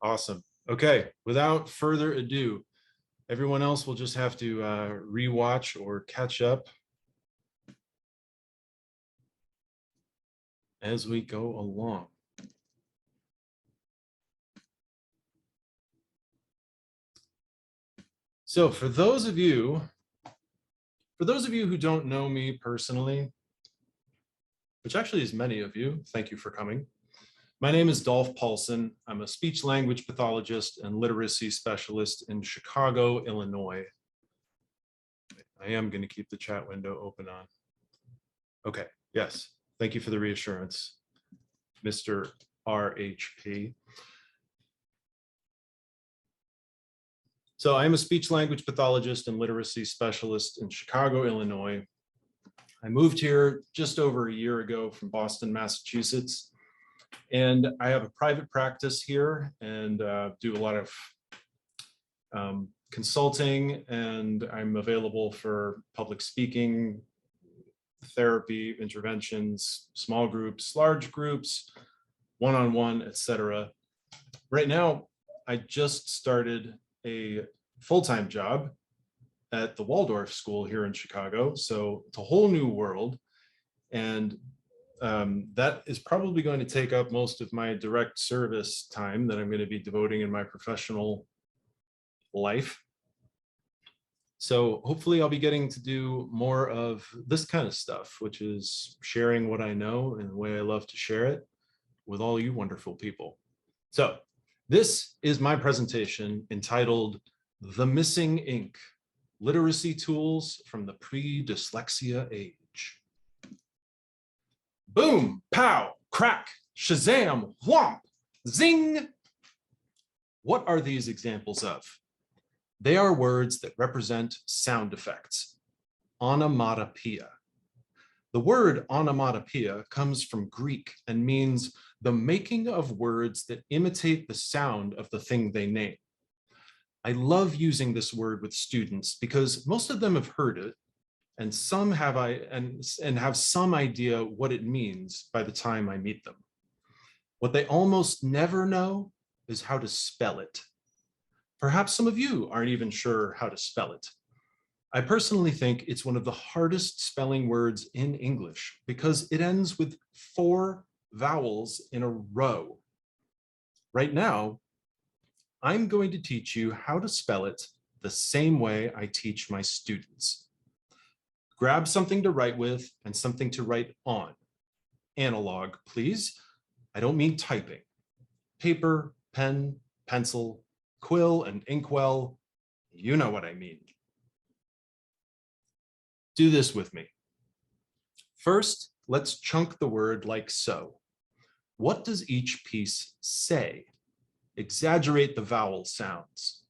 Awesome. Okay, without further ado, everyone else will just have to rewatch or catch up as we go along. So for those of you who don't know me personally, which actually is many of you, thank you for coming. My name is Dolph Paulson. I'm a speech language pathologist and literacy specialist in Chicago, Illinois. I am going to keep the chat window open on. Okay, yes, thank you for the reassurance, Mr. RHP. So I am a speech language pathologist and literacy specialist in Chicago, Illinois. I moved here just over a year ago from Boston, Massachusetts, and I have a private practice here and do a lot of consulting, and I'm available for public speaking, therapy, interventions, small groups, large groups, one-on-one, etc. Right now, I just started a full-time job at the Waldorf School here in Chicago. So it's a whole new world. And that is probably going to take up most of my direct service time that I'm going to be devoting in my professional life. So hopefully I'll be getting to do more of this kind of stuff, which is sharing what I know and the way I love to share it with all you wonderful people. So this is my presentation entitled The Missing Ink: Literacy Tools from the Pre-Dyslexia Age. Boom, pow, crack, shazam, whomp, zing. What are these examples of? They are words that represent sound effects. Onomatopoeia. The word onomatopoeia comes from Greek and means the making of words that imitate the sound of the thing they name. I love using this word with students because most of them have heard it, and some have have some idea what it means by the time I meet them. What they almost never know is how to spell it. Perhaps some of you aren't even sure how to spell it. I personally think it's one of the hardest spelling words in English because it ends with 4 vowels in a row. Right now, I'm going to teach you how to spell it the same way I teach my students. Grab something to write with and something to write on. Analog, please. I don't mean typing. Paper, pen, pencil, quill, and inkwell. You know what I mean. Do this with me. First, let's chunk the word like so. What does each piece say? Exaggerate the vowel sounds.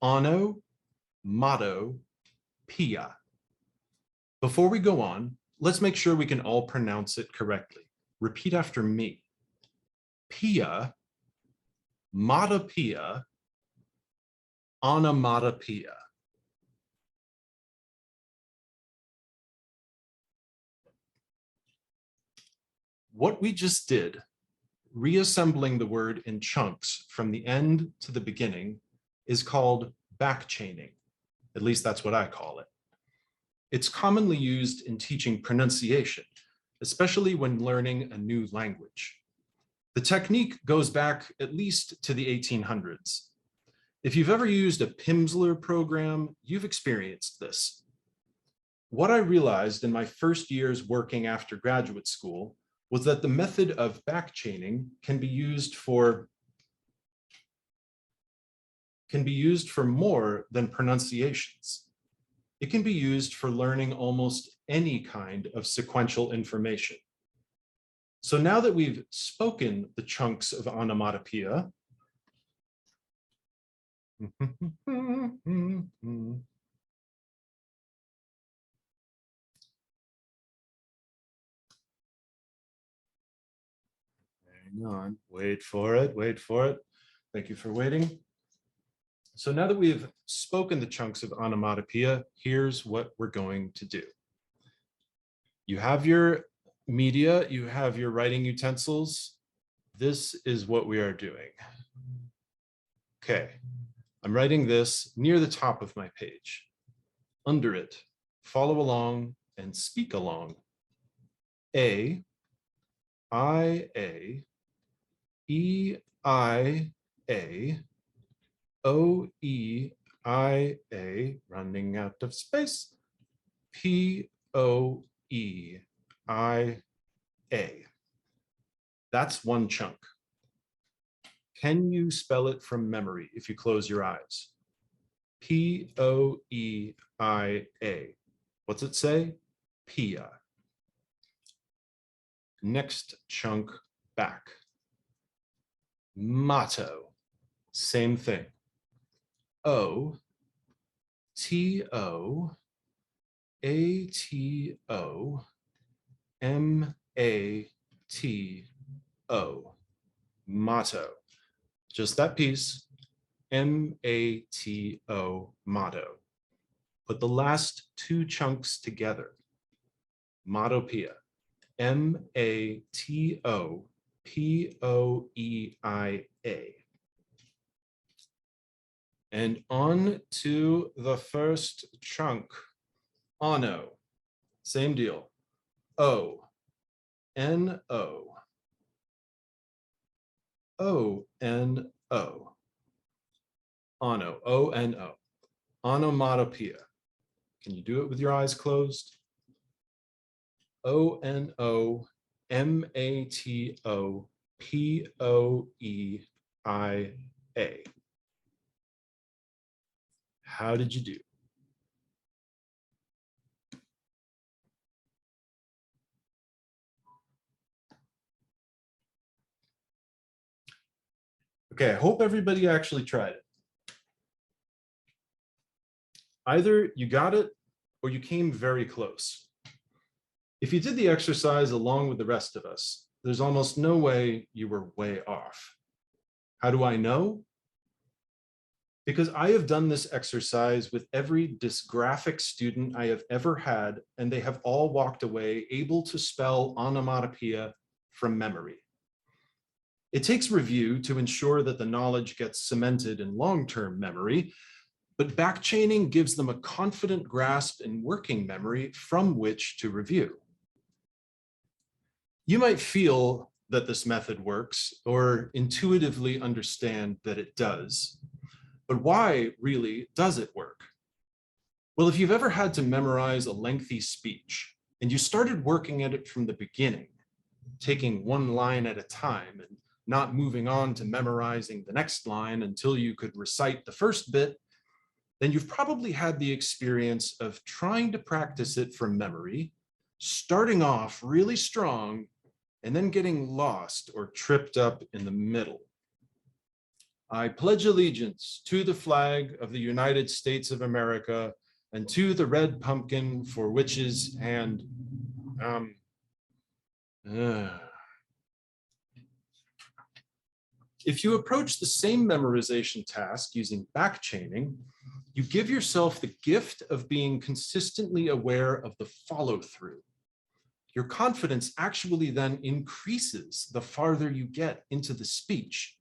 Ono, motto, pia. Before we go on, let's make sure we can all pronounce it correctly. Repeat after me. Pia, matopia, onomatopoeia. What we just did, reassembling the word in chunks from the end to the beginning, is called backchaining. At least that's what I call it. It's commonly used in teaching pronunciation, especially when learning a new language. The technique goes back at least to the 1800s. If you've ever used a Pimsleur program, you've experienced this. What I realized in my first years working after graduate school was that the method of backchaining can be used for more than pronunciations. It can be used for learning almost any kind of sequential information. So now that we've spoken the chunks of onomatopoeia, hang on, wait for it, wait for it. Thank you for waiting. So now that we've spoken the chunks of onomatopoeia, here's what we're going to do. You have your media, you have your writing utensils. This is what we are doing. Okay, I'm writing this near the top of my page. Under it, follow along and speak along. A, I, A, E, I, A, O, E, I, A, running out of space, P, O, E, I, A. That's one chunk. Can you spell it from memory if you close your eyes? P, O, E, I, A. What's it say? Pia. Next chunk back. Motto. Same thing. O, T, O, A, T, O, M, A, T, O. Motto. Just that piece. M-A-T-O, motto. Put the last two chunks together. Mottopia. M-A-T-O-P-O-E-I-A. And on to the first chunk. Ono. Same deal. O. N-O. O-N-O. Ono, O-N-O, onomatopoeia. Can you do it with your eyes closed? O-N-O-M-A-T-O-P-O-E-I-A. How did you do? Okay, I hope everybody actually tried it. Either you got it or you came very close. If you did the exercise along with the rest of us, there's almost no way you were way off. How do I know? Because I have done this exercise with every dysgraphic student I have ever had, and they have all walked away able to spell onomatopoeia from memory. It takes review to ensure that the knowledge gets cemented in long-term memory, but backchaining gives them a confident grasp in working memory from which to review. You might feel that this method works or intuitively understand that it does, but why really does it work? Well, if you've ever had to memorize a lengthy speech and you started working at it from the beginning, taking one line at a time and not moving on to memorizing the next line until you could recite the first bit, then you've probably had the experience of trying to practice it from memory, starting off really strong, and then getting lost or tripped up in the middle. I pledge allegiance to the flag of the United States of America and to the red pumpkin for witches and If you approach the same memorization task using backchaining, you give yourself the gift of being consistently aware of the follow-through. Your confidence actually then increases the farther you get into the speech.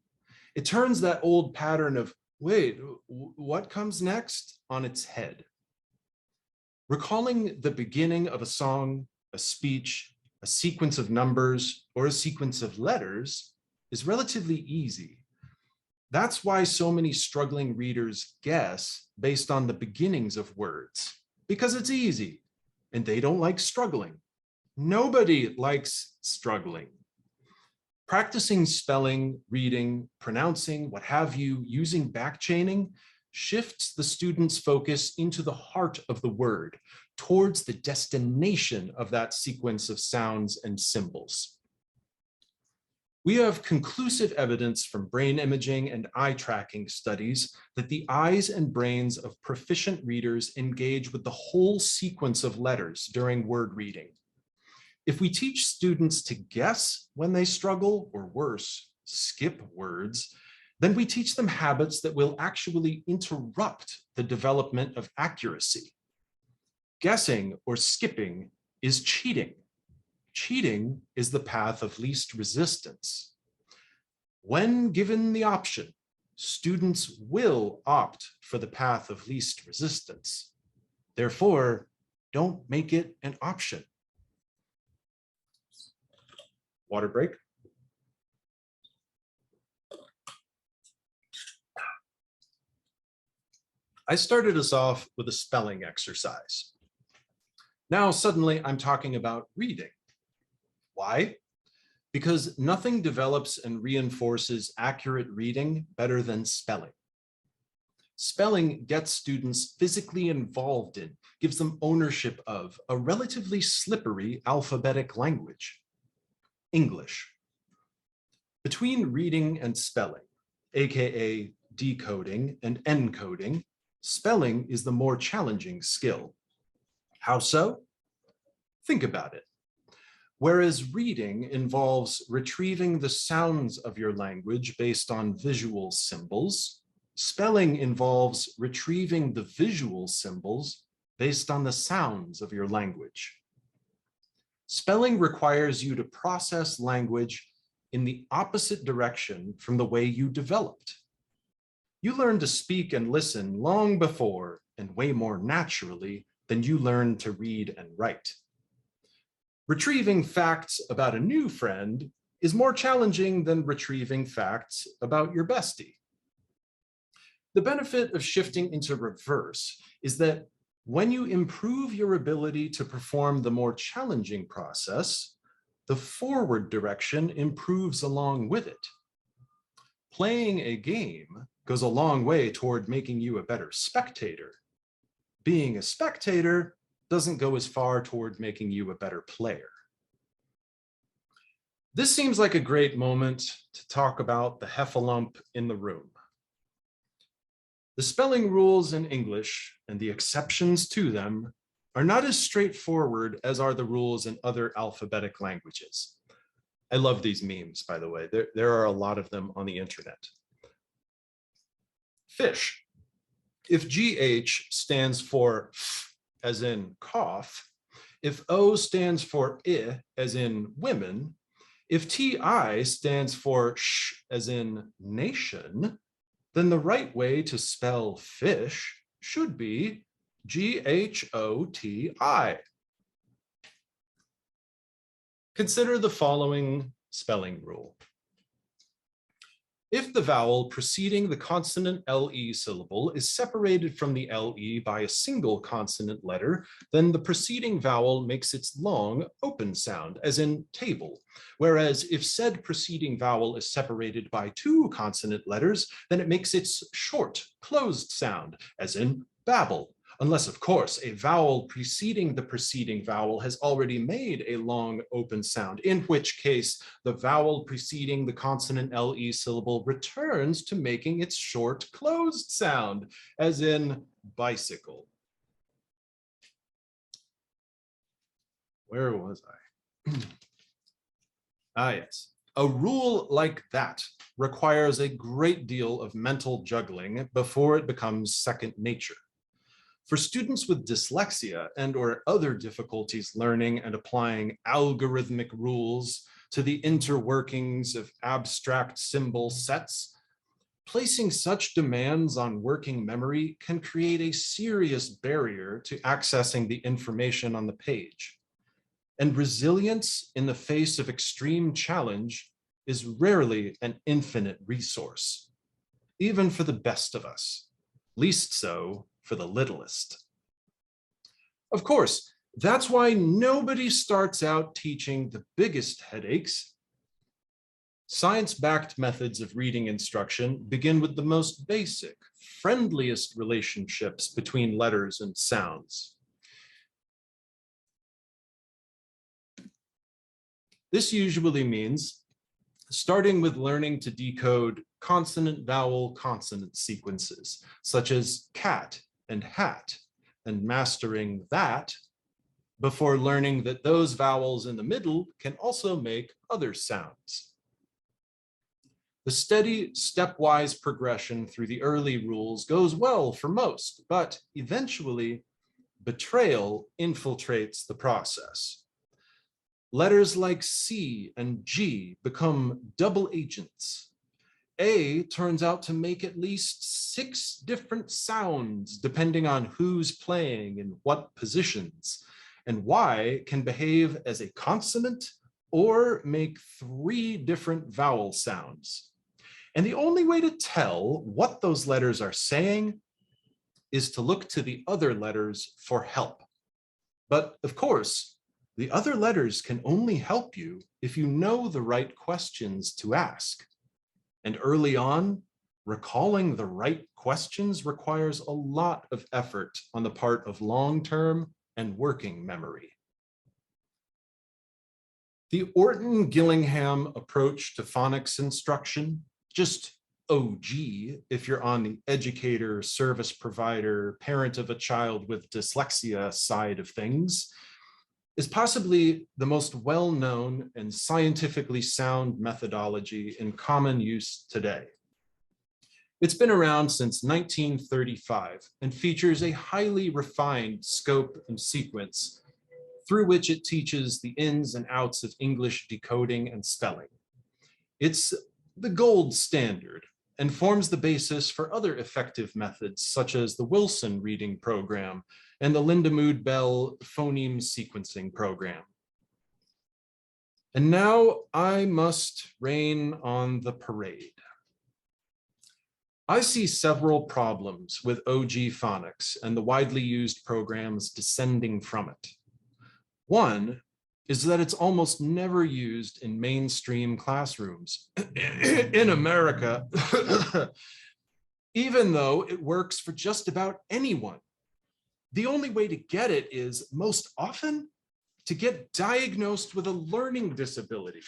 It turns that old pattern of, wait, what comes next, on its head. Recalling the beginning of a song, a speech, a sequence of numbers, or a sequence of letters is relatively easy. That's why so many struggling readers guess based on the beginnings of words, because it's easy and they don't like struggling. Nobody likes struggling. Practicing spelling, reading, pronouncing, what have you, using backchaining shifts the student's focus into the heart of the word, towards the destination of that sequence of sounds and symbols. We have conclusive evidence from brain imaging and eye tracking studies that the eyes and brains of proficient readers engage with the whole sequence of letters during word reading. If we teach students to guess when they struggle, or worse, skip words, then we teach them habits that will actually interrupt the development of accuracy. Guessing or skipping is cheating. Cheating is the path of least resistance. When given the option, students will opt for the path of least resistance. Therefore, don't make it an option. Water break. I started us off with a spelling exercise. Now suddenly I'm talking about reading. Why? Because nothing develops and reinforces accurate reading better than spelling. Spelling gets students physically involved in, gives them ownership of a relatively slippery alphabetic language, English. Between reading and spelling, aka decoding and encoding, spelling is the more challenging skill. How so? Think about it. Whereas reading involves retrieving the sounds of your language based on visual symbols, spelling involves retrieving the visual symbols based on the sounds of your language. Spelling requires you to process language in the opposite direction from the way you developed. You learn to speak and listen long before and way more naturally than you learn to read and write. Retrieving facts about a new friend is more challenging than retrieving facts about your bestie. The benefit of shifting into reverse is that when you improve your ability to perform the more challenging process, the forward direction improves along with it. Playing a game goes a long way toward making you a better spectator. Being a spectator doesn't go as far toward making you a better player. This seems like a great moment to talk about the heffalump in the room. The spelling rules in English and the exceptions to them are not as straightforward as are the rules in other alphabetic languages. I love these memes, by the way. There are a lot of them on the internet. Fish. If GH stands for f, as in cough, if O stands for I, as in women, if TI stands for sh, as in nation, then the right way to spell fish should be GHOTI. Consider the following spelling rule. If the vowel preceding the consonant LE syllable is separated from the LE by a single consonant letter, then the preceding vowel makes its long open sound, as in table. Whereas if said preceding vowel is separated by two consonant letters, then it makes its short closed sound, as in babble. Unless, of course, a vowel preceding the preceding vowel has already made a long open sound, in which case the vowel preceding the consonant LE syllable returns to making its short closed sound, as in bicycle. Where was I? Yes. A rule like that requires a great deal of mental juggling before it becomes second nature. For students with dyslexia and or other difficulties learning and applying algorithmic rules to the interworkings of abstract symbol sets, placing such demands on working memory can create a serious barrier to accessing the information on the page. And resilience in the face of extreme challenge is rarely an infinite resource, even for the best of us, least so for the littlest. Of course, that's why nobody starts out teaching the biggest headaches. Science-backed methods of reading instruction begin with the most basic, friendliest relationships between letters and sounds. This usually means starting with learning to decode consonant-vowel-consonant sequences, such as cat and hat, and mastering that before learning that those vowels in the middle can also make other sounds. The steady, stepwise progression through the early rules goes well for most, but eventually, betrayal infiltrates the process. Letters like C and G become double agents. A turns out to make at least 6 different sounds depending on who's playing in what positions. And Y can behave as a consonant or make 3 different vowel sounds. And the only way to tell what those letters are saying is to look to the other letters for help. But of course, the other letters can only help you if you know the right questions to ask. And early on, recalling the right questions requires a lot of effort on the part of long-term and working memory. The Orton-Gillingham approach to phonics instruction, just OG if you're on the educator, service provider, parent of a child with dyslexia side of things, is possibly the most well-known and scientifically sound methodology in common use today. It's been around since 1935 and features a highly refined scope and sequence through which it teaches the ins and outs of English decoding and spelling. It's the gold standard and forms the basis for other effective methods such as the Wilson Reading Program and the Lindamood Bell Phoneme Sequencing Program. And now I must rain on the parade. I see several problems with OG phonics and the widely used programs descending from it. One is that it's almost never used in mainstream classrooms in America, even though it works for just about anyone. The only way to get it is, most often, to get diagnosed with a learning disability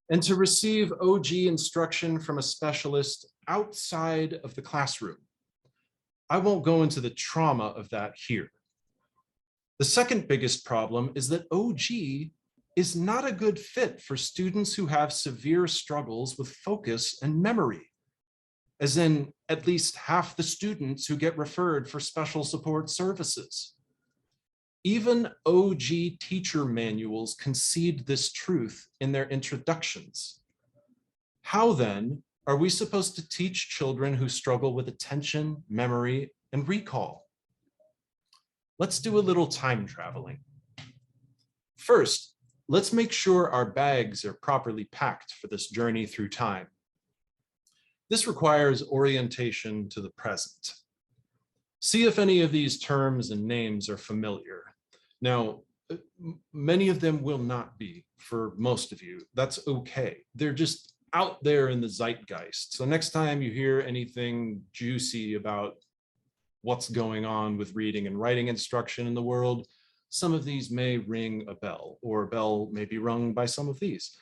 and to receive OG instruction from a specialist outside of the classroom. I won't go into the trauma of that here. The second biggest problem is that OG is not a good fit for students who have severe struggles with focus and memory, as in at least half the students who get referred for special support services. Even OG teacher manuals concede this truth in their introductions. How then are we supposed to teach children who struggle with attention, memory, and recall? Let's do a little time traveling. First, let's make sure our bags are properly packed for this journey through time. This requires orientation to the present. See if any of these terms and names are familiar. Now, many of them will not be for most of you. That's okay. They're just out there in the zeitgeist. So next time you hear anything juicy about what's going on with reading and writing instruction in the world, some of these may ring a bell, or a bell may be rung by some of these.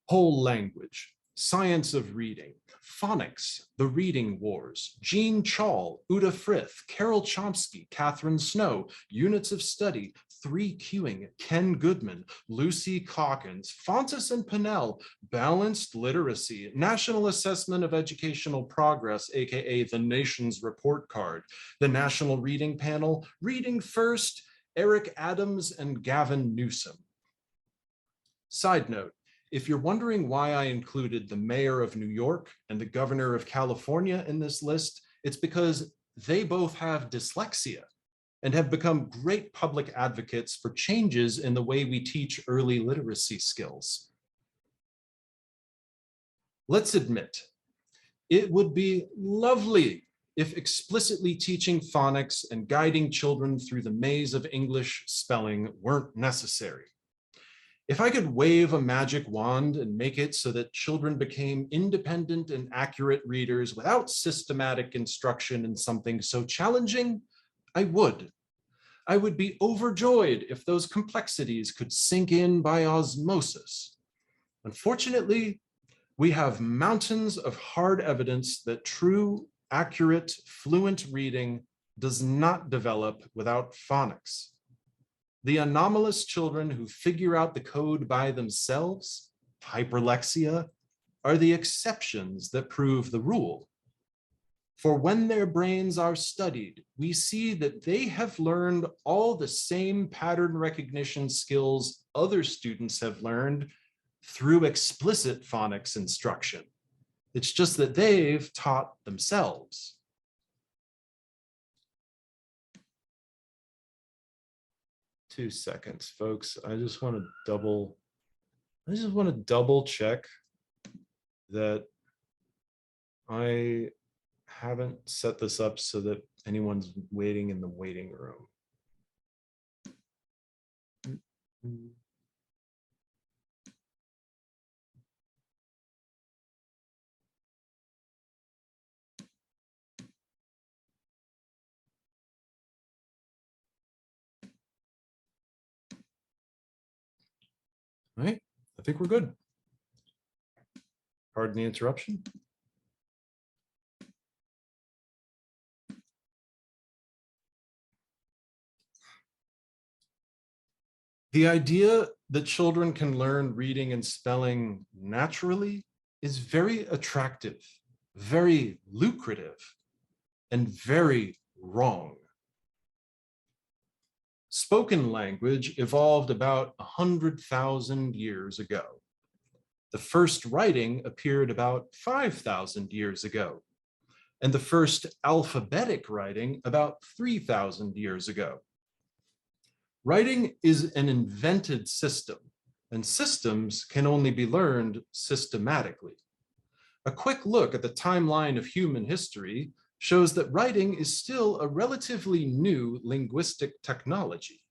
Whole language, science of reading, phonics, the reading wars, Jean Chall, Uta Frith, Carol Chomsky, Catherine Snow, units of study, 3Qing, Ken Goodman, Lucy Calkins, Fontes and Pinnell, balanced literacy, National Assessment of Educational Progress, aka the Nation's Report Card, the National Reading Panel, Reading First, Eric Adams and Gavin Newsom. Side note, if you're wondering why I included the mayor of New York and the governor of California in this list, it's because they both have dyslexia and have become great public advocates for changes in the way we teach early literacy skills. Let's admit, it would be lovely if explicitly teaching phonics and guiding children through the maze of English spelling weren't necessary. If I could wave a magic wand and make it so that children became independent and accurate readers without systematic instruction in something so challenging, I would. I would be overjoyed if those complexities could sink in by osmosis. Unfortunately, we have mountains of hard evidence that true, accurate, fluent reading does not develop without phonics. The anomalous children who figure out the code by themselves, hyperlexia, are the exceptions that prove the rule. For when their brains are studied, we see that they have learned all the same pattern recognition skills other students have learned through explicit phonics instruction. It's just that they've taught themselves. Two seconds, folks. I just want to double check that I haven't set this up so that anyone's waiting in the waiting room. All right, I think we're good. Pardon the interruption. The idea that children can learn reading and spelling naturally is very attractive, very lucrative, and very wrong. Spoken language evolved about 100,000 years ago. The first writing appeared about 5,000 years ago, and the first alphabetic writing about 3,000 years ago. Writing is an invented system, and systems can only be learned systematically. A quick look at the timeline of human history shows that writing is still a relatively new linguistic technology.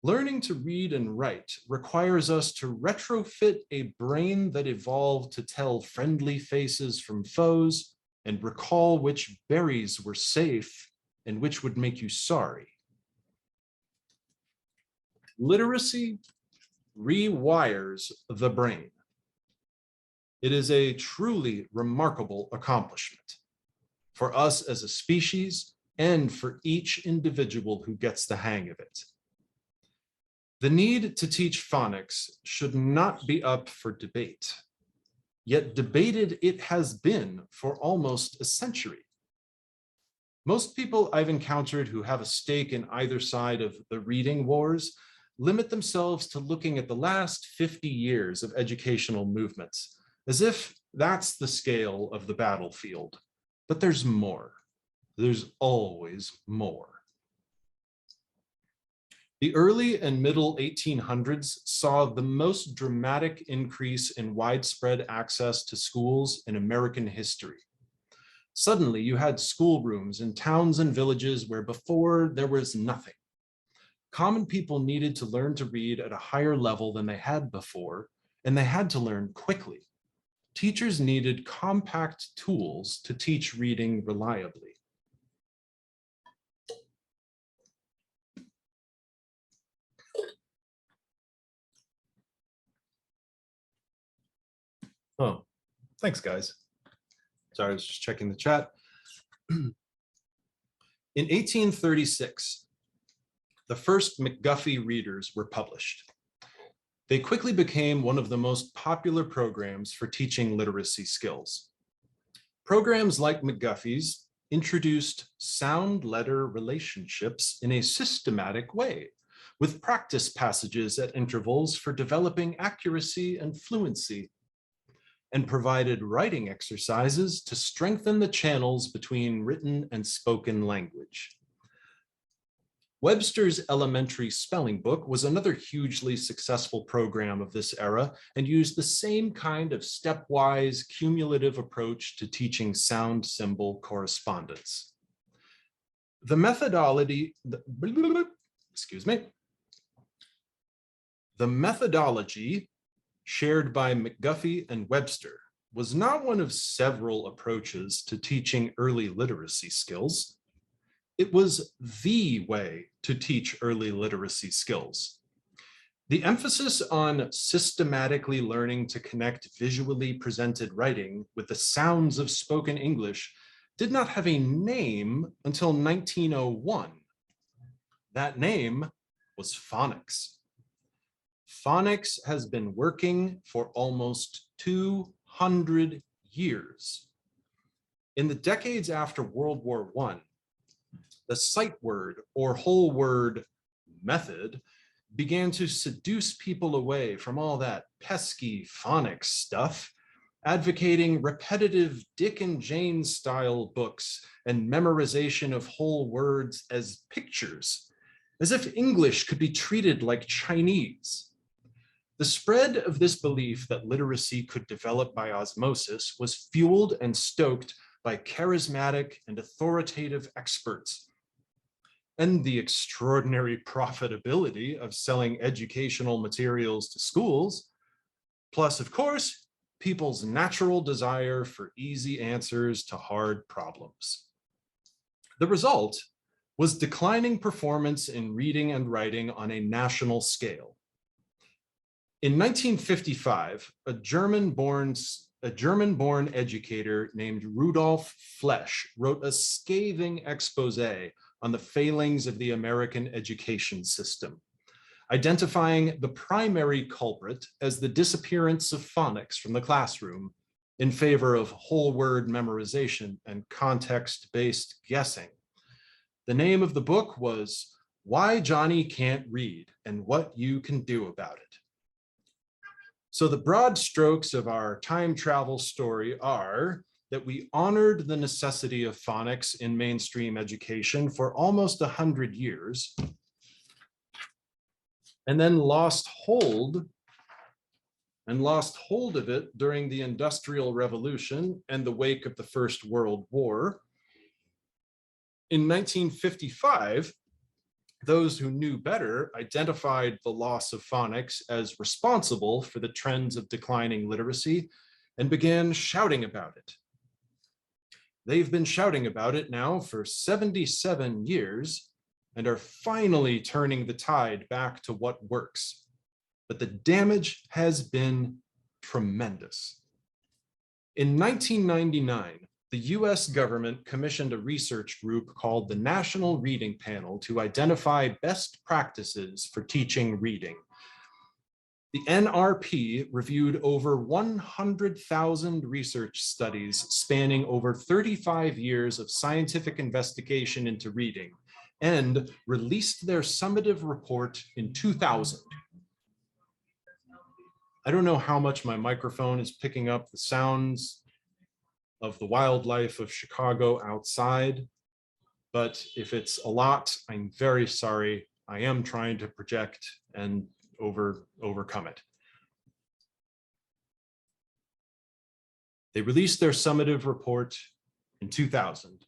Learning to read and write requires us to retrofit a brain that evolved to tell friendly faces from foes and recall which berries were safe and which would make you sorry. Literacy rewires the brain. It is a truly remarkable accomplishment for us as a species and for each individual who gets the hang of it. The need to teach phonics should not be up for debate, yet debated it has been for almost a century. Most people I've encountered who have a stake in either side of the reading wars limit themselves to looking at the last 50 years of educational movements, as if that's the scale of the battlefield. But there's more. There's always more. The early and middle 1800s saw the most dramatic increase in widespread access to schools in American history. Suddenly, you had schoolrooms in towns and villages where before there was nothing. Common people needed to learn to read at a higher level than they had before, and they had to learn quickly. Teachers needed compact tools to teach reading reliably. Oh, thanks, guys. Sorry, I was just checking the chat. In 1836, the first McGuffey readers were published. They quickly became one of the most popular programs for teaching literacy skills. Programs like McGuffey's introduced sound letter relationships in a systematic way, with practice passages at intervals for developing accuracy and fluency, and provided writing exercises to strengthen the channels between written and spoken language. Webster's Elementary Spelling Book was another hugely successful program of this era and used the same kind of stepwise cumulative approach to teaching sound symbol correspondence. The methodology, the methodology shared by McGuffey and Webster was not one of several approaches to teaching early literacy skills. It was the way to teach early literacy skills. The emphasis on systematically learning to connect visually presented writing with the sounds of spoken English did not have a name until 1901. That name was phonics. Phonics has been working for almost 200 years. In the decades after World War I, the sight word or whole word method began to seduce people away from all that pesky phonics stuff, advocating repetitive Dick and Jane style books and memorization of whole words as pictures, as if English could be treated like Chinese. The spread of this belief that literacy could develop by osmosis was fueled and stoked by charismatic and authoritative experts, and the extraordinary profitability of selling educational materials to schools, plus, of course, people's natural desire for easy answers to hard problems. The result was declining performance in reading and writing on a national scale. In 1955, a German-born educator named Rudolf Flesch wrote a scathing expose on the failings of the American education system, identifying the primary culprit as the disappearance of phonics from the classroom in favor of whole word memorization and context-based guessing. The name of the book was Why Johnny Can't Read and What You Can Do About It. So the broad strokes of our time travel story are that we honored the necessity of phonics in mainstream education for almost 100 years, and then lost hold of it during the Industrial Revolution and the wake of the First World War. In 1955, those who knew better identified the loss of phonics as responsible for the trends of declining literacy and began shouting about it. They've been shouting about it now for 77 years and are finally turning the tide back to what works. But the damage has been tremendous. In 1999, the US government commissioned a research group called the National Reading Panel to identify best practices for teaching reading. The NRP reviewed over 100,000 research studies spanning over 35 years of scientific investigation into reading and released their summative report in 2000. I don't know how much my microphone is picking up the sounds of the wildlife of Chicago outside, but if it's a lot, I'm very sorry. I am trying to project and overcome it. They released their summative report in 2000,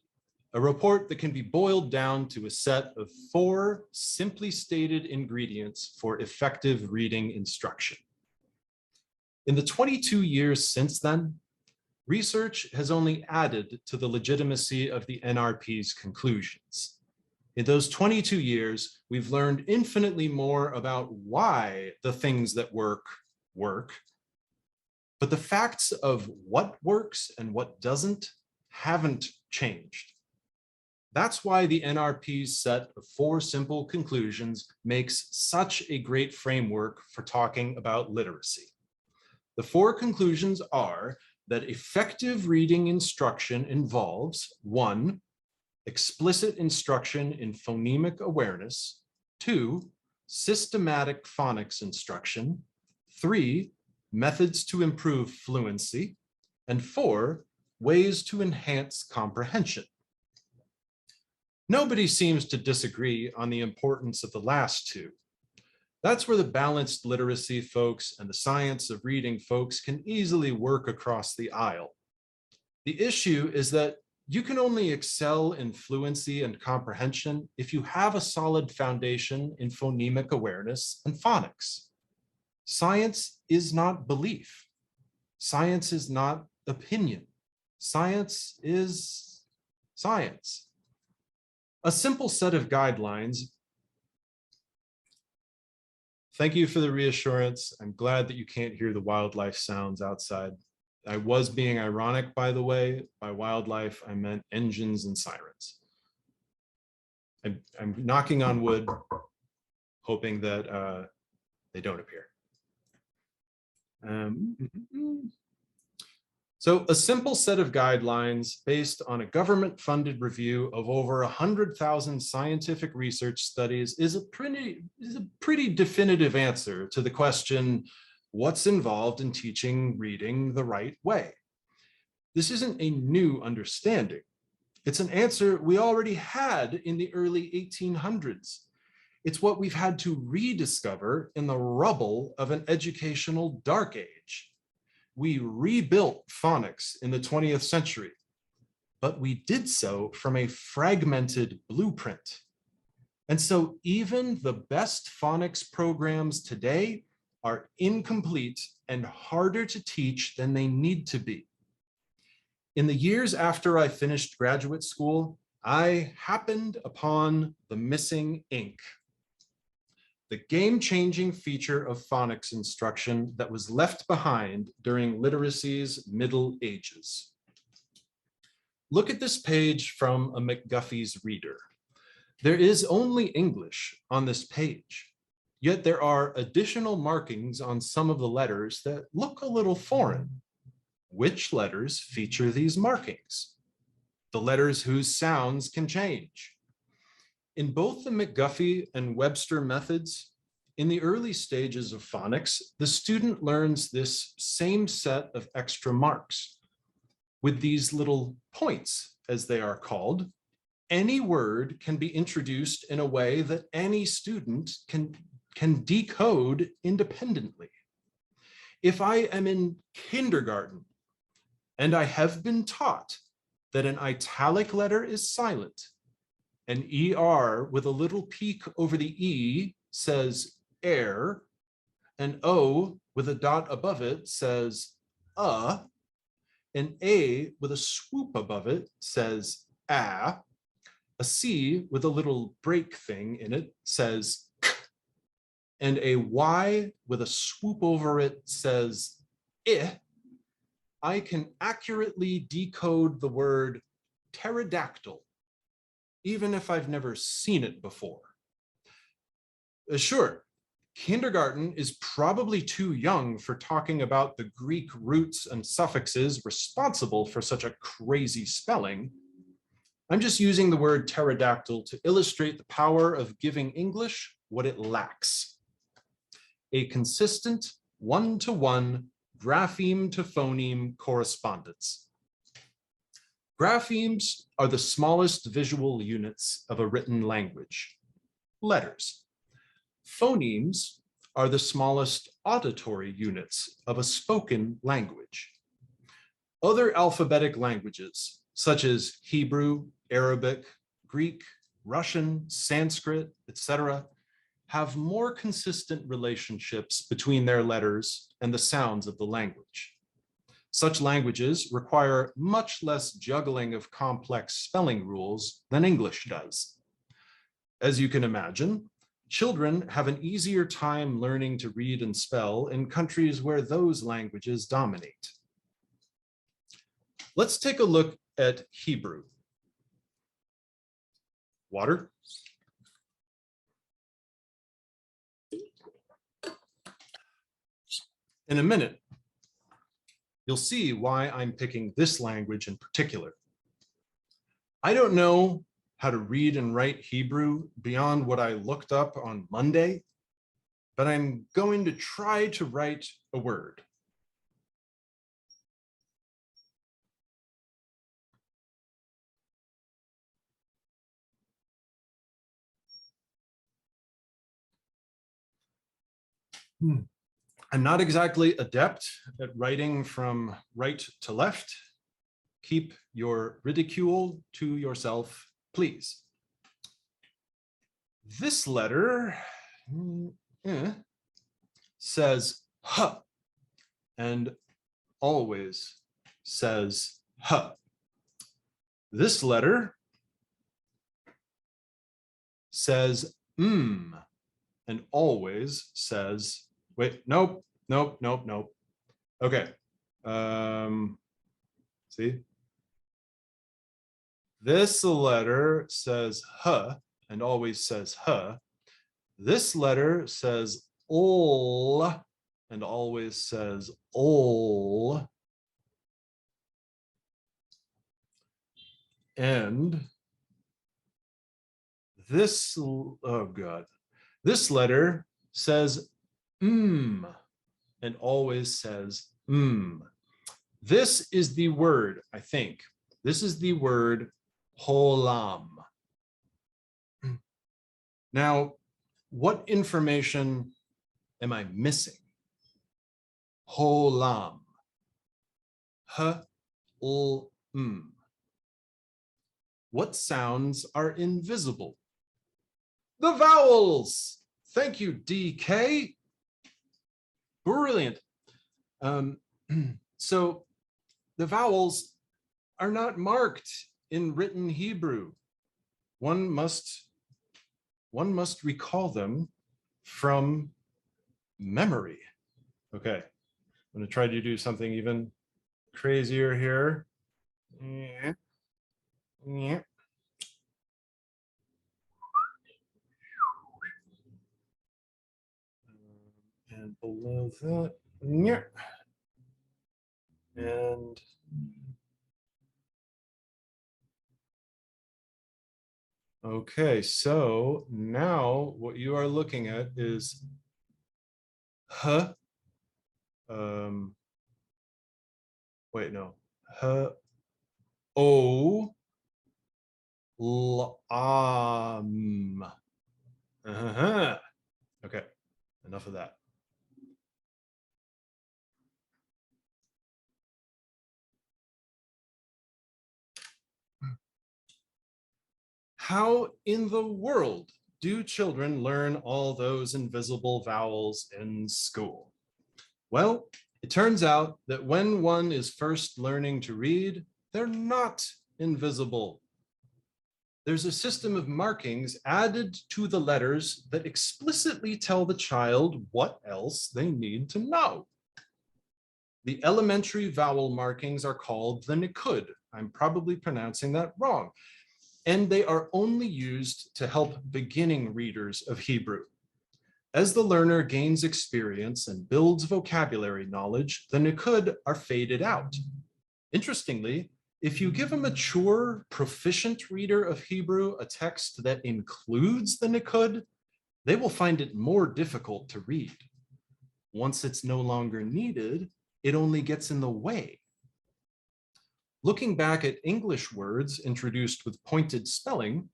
a report that can be boiled down to a set of 4 simply stated ingredients for effective reading instruction. In the 22 years since then, research has only added to the legitimacy of the NRP's conclusions. In those 22 years, we've learned infinitely more about why the things that work, but the facts of what works and what doesn't haven't changed. That's why the NRP's set of 4 simple conclusions makes such a great framework for talking about literacy. The 4 conclusions are that effective reading instruction involves 1, explicit instruction in phonemic awareness, 2, systematic phonics instruction, 3, methods to improve fluency, and 4, ways to enhance comprehension. Nobody seems to disagree on the importance of the last 2. That's where the balanced literacy folks and the science of reading folks can easily work across the aisle. The issue is that you can only excel in fluency and comprehension if you have a solid foundation in phonemic awareness and phonics. Science is not belief. Science is not opinion. Science is science. A simple set of guidelines. Thank you for the reassurance. I'm glad that you can't hear the wildlife sounds outside. I was being ironic, by the way. By wildlife, I meant engines and sirens. I'm knocking on wood, hoping that they don't appear. So a simple set of guidelines based on a government-funded review of over 100,000 scientific research studies is a pretty definitive answer to the question, what's involved in teaching reading the right way? This isn't a new understanding. It's an answer we already had in the early 1800s. It's what we've had to rediscover in the rubble of an educational dark age. We rebuilt phonics in the 20th century, but we did so from a fragmented blueprint. And so even the best phonics programs today are incomplete and harder to teach than they need to be. In the years after I finished graduate school, I happened upon the missing ink, the game-changing feature of phonics instruction that was left behind during literacy's Middle Ages. Look at this page from a McGuffey's reader. There is only English on this page, yet there are additional markings on some of the letters that look a little foreign. Which letters feature these markings? The letters whose sounds can change. In both the McGuffey and Webster methods, in the early stages of phonics, the student learns this same set of extra marks. With these little points, as they are called, any word can be introduced in a way that any student can decode independently. If I am in kindergarten, and I have been taught that an italic letter is silent, an ER with a little peak over the E says air, an O with a dot above it says an A with a swoop above it says a C with a little break thing in it says k, and a Y with a swoop over it says I, I can accurately decode the word pterodactyl, even if I've never seen it before. Sure, kindergarten is probably too young for talking about the Greek roots and suffixes responsible for such a crazy spelling. I'm just using the word pterodactyl to illustrate the power of giving English what it lacks: a consistent one-to-one grapheme to phoneme correspondence. Graphemes are the smallest visual units of a written language, letters. Phonemes are the smallest auditory units of a spoken language. Other alphabetic languages, such as Hebrew, Arabic, Greek, Russian, Sanskrit, etc., have more consistent relationships between their letters and the sounds of the language. Such languages require much less juggling of complex spelling rules than English does. As you can imagine, children have an easier time learning to read and spell in countries where those languages dominate. Let's take a look at Hebrew. Water. In a minute, you'll see why I'm picking this language in particular. I don't know how to read and write Hebrew beyond what I looked up on Monday, but I'm going to try to write a word. I'm not exactly adept at writing from right to left. Keep your ridicule to yourself, please. This letter says huh and always says huh. This letter says and always says, wait, nope. Okay. See? This letter says huh and always says huh. This letter says ol and always says ol. And this, oh God, this letter says and always says This is the word, I think. This is the word holam. Now, what information am I missing? Holam. What sounds are invisible? The vowels. Thank you, DK. Brilliant. So the vowels are not marked in written Hebrew. One must recall them from memory. Okay, I'm going to try to do something even crazier here. And below that, and okay, so now what you are looking at is wait, no, o lam. Okay, enough of that. How in the world do children learn all those invisible vowels in school? Well, it turns out that when one is first learning to read, they're not invisible. There's a system of markings added to the letters that explicitly tell the child what else they need to know. The elementary vowel markings are called the nikud. I'm probably pronouncing that wrong. And they are only used to help beginning readers of Hebrew. As the learner gains experience and builds vocabulary knowledge, the nikud are faded out. Interestingly, if you give a mature, proficient reader of Hebrew a text that includes the nikud, they will find it more difficult to read. Once it's no longer needed, it only gets in the way. Looking back at English words introduced with pointed spelling,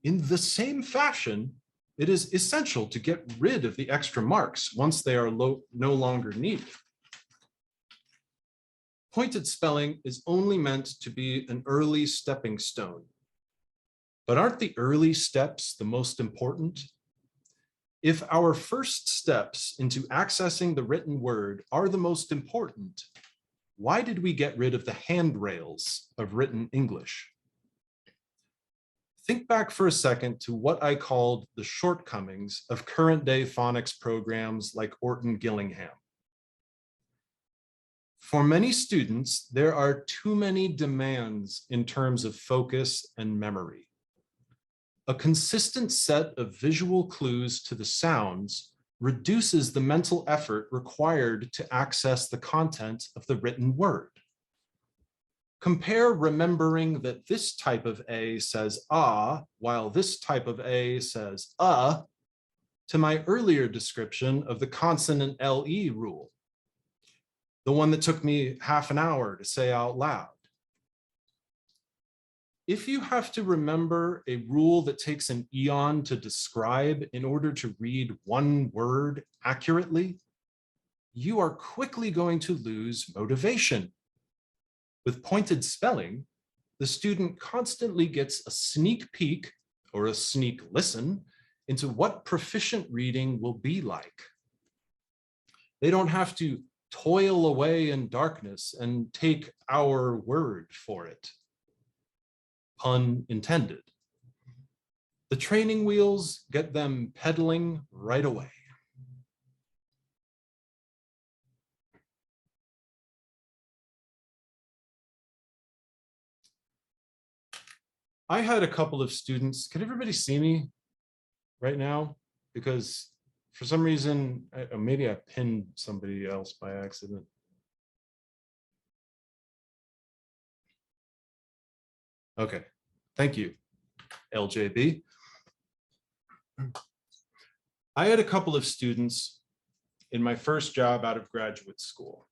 in the same fashion, it is essential to get rid of the extra marks once they are no longer needed. Pointed spelling is only meant to be an early stepping stone. But aren't the early steps the most important? If our first steps into accessing the written word are the most important, why did we get rid of the handrails of written English? Think back for a second to what I called the shortcomings of current day phonics programs like Orton Gillingham. For many students, there are too many demands in terms of focus and memory. A consistent set of visual clues to the sounds reduces the mental effort required to access the content of the written word. Compare remembering that this type of A says ah, while this type of A says to my earlier description of the consonant LE rule, the one that took me half an hour to say out loud. If you have to remember a rule that takes an eon to describe in order to read one word accurately, you are quickly going to lose motivation. With pointed spelling, the student constantly gets a sneak peek or a sneak listen into what proficient reading will be like. They don't have to toil away in darkness and take our word for it. Pun intended. The training wheels get them pedaling right away. I had a couple of students. Can everybody see me right now? Because for some reason, maybe I pinned somebody else by accident. Okay, Thank you, LJB. I had a couple of students in my first job out of graduate school.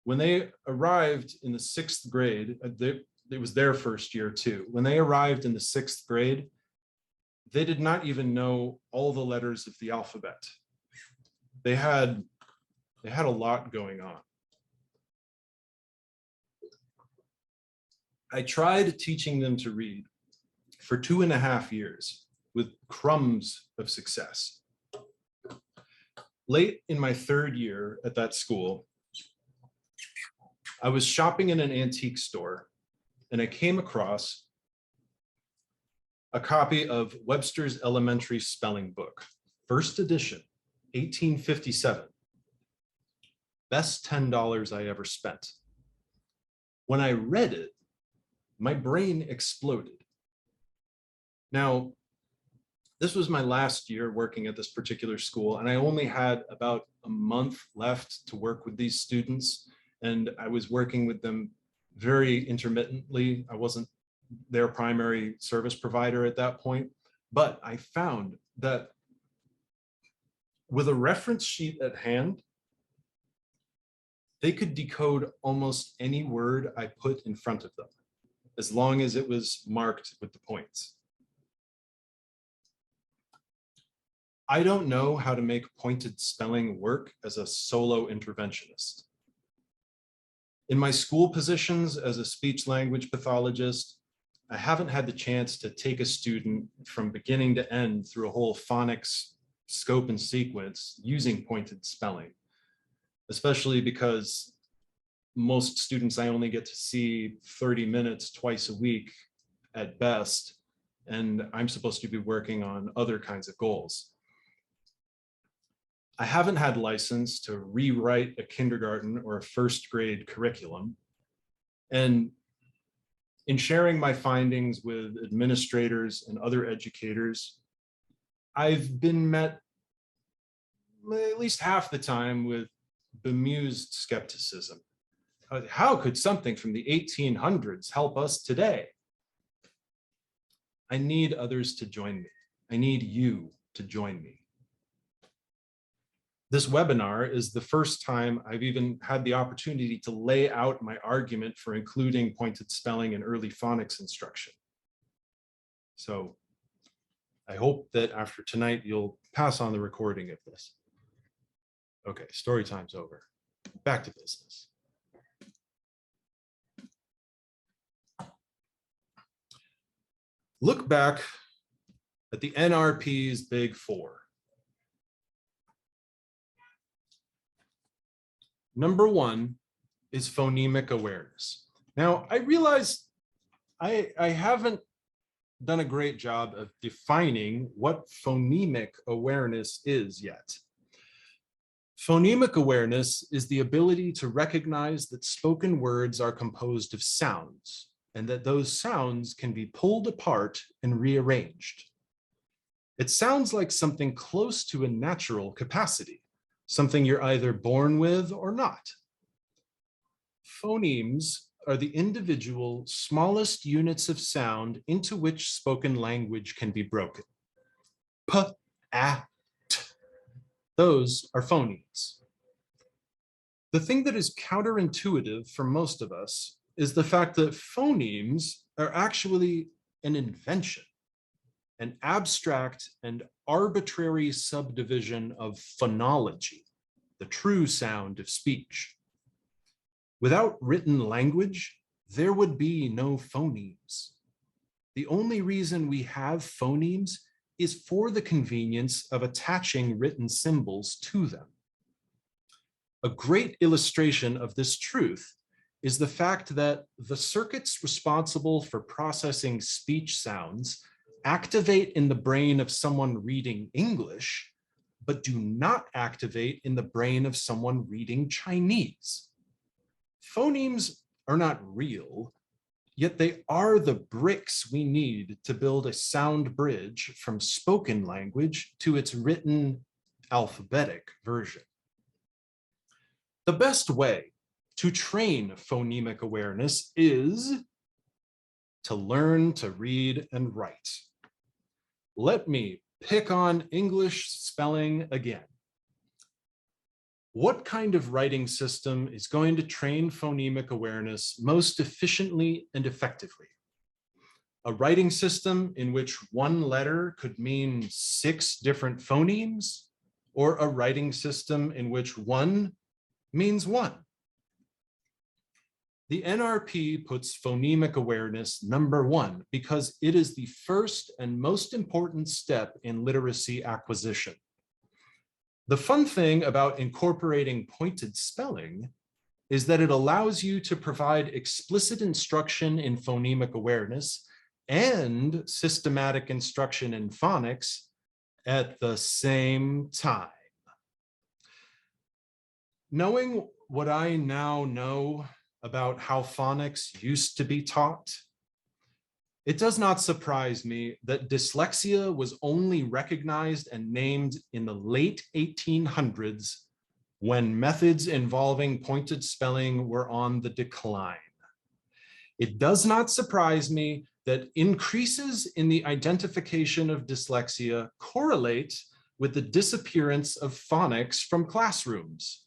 When they arrived in the 6th grade, it was their first year too. When they arrived in the 6th grade, they did not even know all the letters of the alphabet. They had a lot going on. I tried teaching them to read for 2.5 years with crumbs of success. Late in my 3rd year at that school, I was shopping in an antique store and I came across a copy of Webster's Elementary Spelling Book, first edition, 1857. Best $10 I ever spent. When I read it, my brain exploded. Now, this was my last year working at this particular school, and I only had about a month left to work with these students, and I was working with them very intermittently. I wasn't their primary service provider at that point, but I found that with a reference sheet at hand, they could decode almost any word I put in front of them, as long as it was marked with the points. I don't know how to make pointed spelling work as a solo interventionist. In my school positions as a speech language pathologist, I haven't had the chance to take a student from beginning to end through a whole phonics scope and sequence using pointed spelling, especially because most students I only get to see 30 minutes twice a week at best, and I'm supposed to be working on other kinds of goals. I haven't had license to rewrite a kindergarten or a 1st grade curriculum. And in sharing my findings with administrators and other educators, I've been met at least half the time with bemused skepticism. How could something from the 1800s help us today? I need others to join me. I need you to join me. This webinar is the first time I've even had the opportunity to lay out my argument for including pointed spelling in early phonics instruction. So I hope that after tonight, you'll pass on the recording of this. Okay, story time's over. Back to business. Look back at the NRP's Big Four. Number 1 is phonemic awareness. Now, I realize I haven't done a great job of defining what phonemic awareness is yet. Phonemic awareness is the ability to recognize that spoken words are composed of sounds, and that those sounds can be pulled apart and rearranged. It sounds like something close to a natural capacity, something you're either born with or not. Phonemes are the individual smallest units of sound into which spoken language can be broken. P, A, T. Those are phonemes. The thing that is counterintuitive for most of us is the fact that phonemes are actually an invention, an abstract and arbitrary subdivision of phonology, the true sound of speech. Without written language, there would be no phonemes. The only reason we have phonemes is for the convenience of attaching written symbols to them. A great illustration of this truth is the fact that the circuits responsible for processing speech sounds activate in the brain of someone reading English, but do not activate in the brain of someone reading Chinese. Phonemes are not real, yet they are the bricks we need to build a sound bridge from spoken language to its written alphabetic version. The best way to train phonemic awareness is to learn to read and write. Let me pick on English spelling again. What kind of writing system is going to train phonemic awareness most efficiently and effectively? A writing system in which one letter could mean 6 different phonemes, or a writing system in which one means one? The NRP puts phonemic awareness number 1 because it is the first and most important step in literacy acquisition. The fun thing about incorporating pointed spelling is that it allows you to provide explicit instruction in phonemic awareness and systematic instruction in phonics at the same time. Knowing what I now know about how phonics used to be taught, it does not surprise me that dyslexia was only recognized and named in the late 1800s when methods involving pointed spelling were on the decline. It does not surprise me that increases in the identification of dyslexia correlate with the disappearance of phonics from classrooms.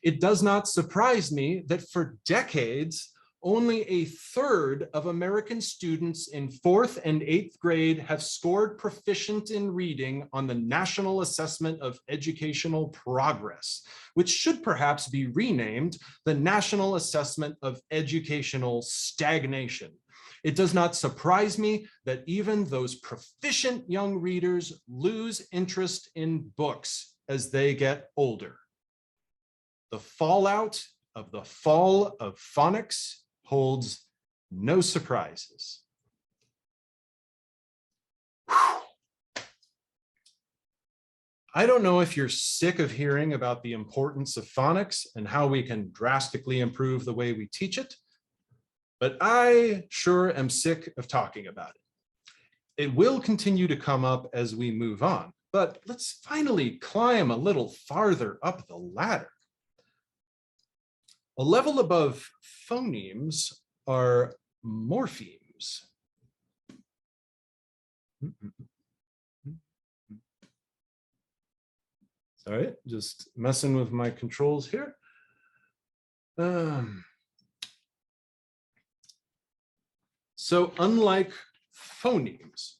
It does not surprise me that for decades, only 1/3 of American students in 4th and 8th grade have scored proficient in reading on the National Assessment of Educational Progress, which should perhaps be renamed the National Assessment of Educational Stagnation. It does not surprise me that even those proficient young readers lose interest in books as they get older. The fallout of the fall of phonics holds no surprises. I don't know if you're sick of hearing about the importance of phonics and how we can drastically improve the way we teach it, but I sure am sick of talking about it. It will continue to come up as we move on, but let's finally climb a little farther up the ladder. A level above phonemes are morphemes. Sorry, just messing with my controls here. So unlike phonemes,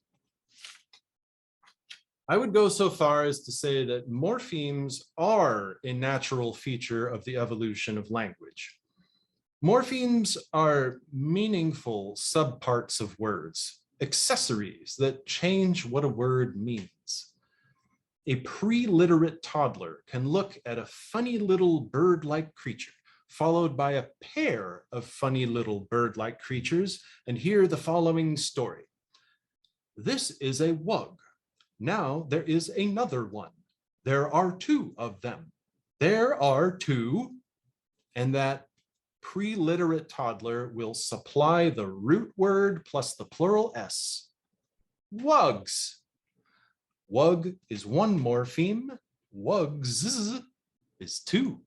I would go so far as to say that morphemes are a natural feature of the evolution of language. Morphemes are meaningful subparts of words, accessories that change what a word means. A pre-literate toddler can look at a funny little bird-like creature, followed by a pair of funny little bird-like creatures, and hear the following story. This is a wug. Now there is another one. There are 2 of them. There are 2, and that pre-literate toddler will supply the root word plus the plural s. Wugs. Wug is 1 morpheme. Wugs is 2.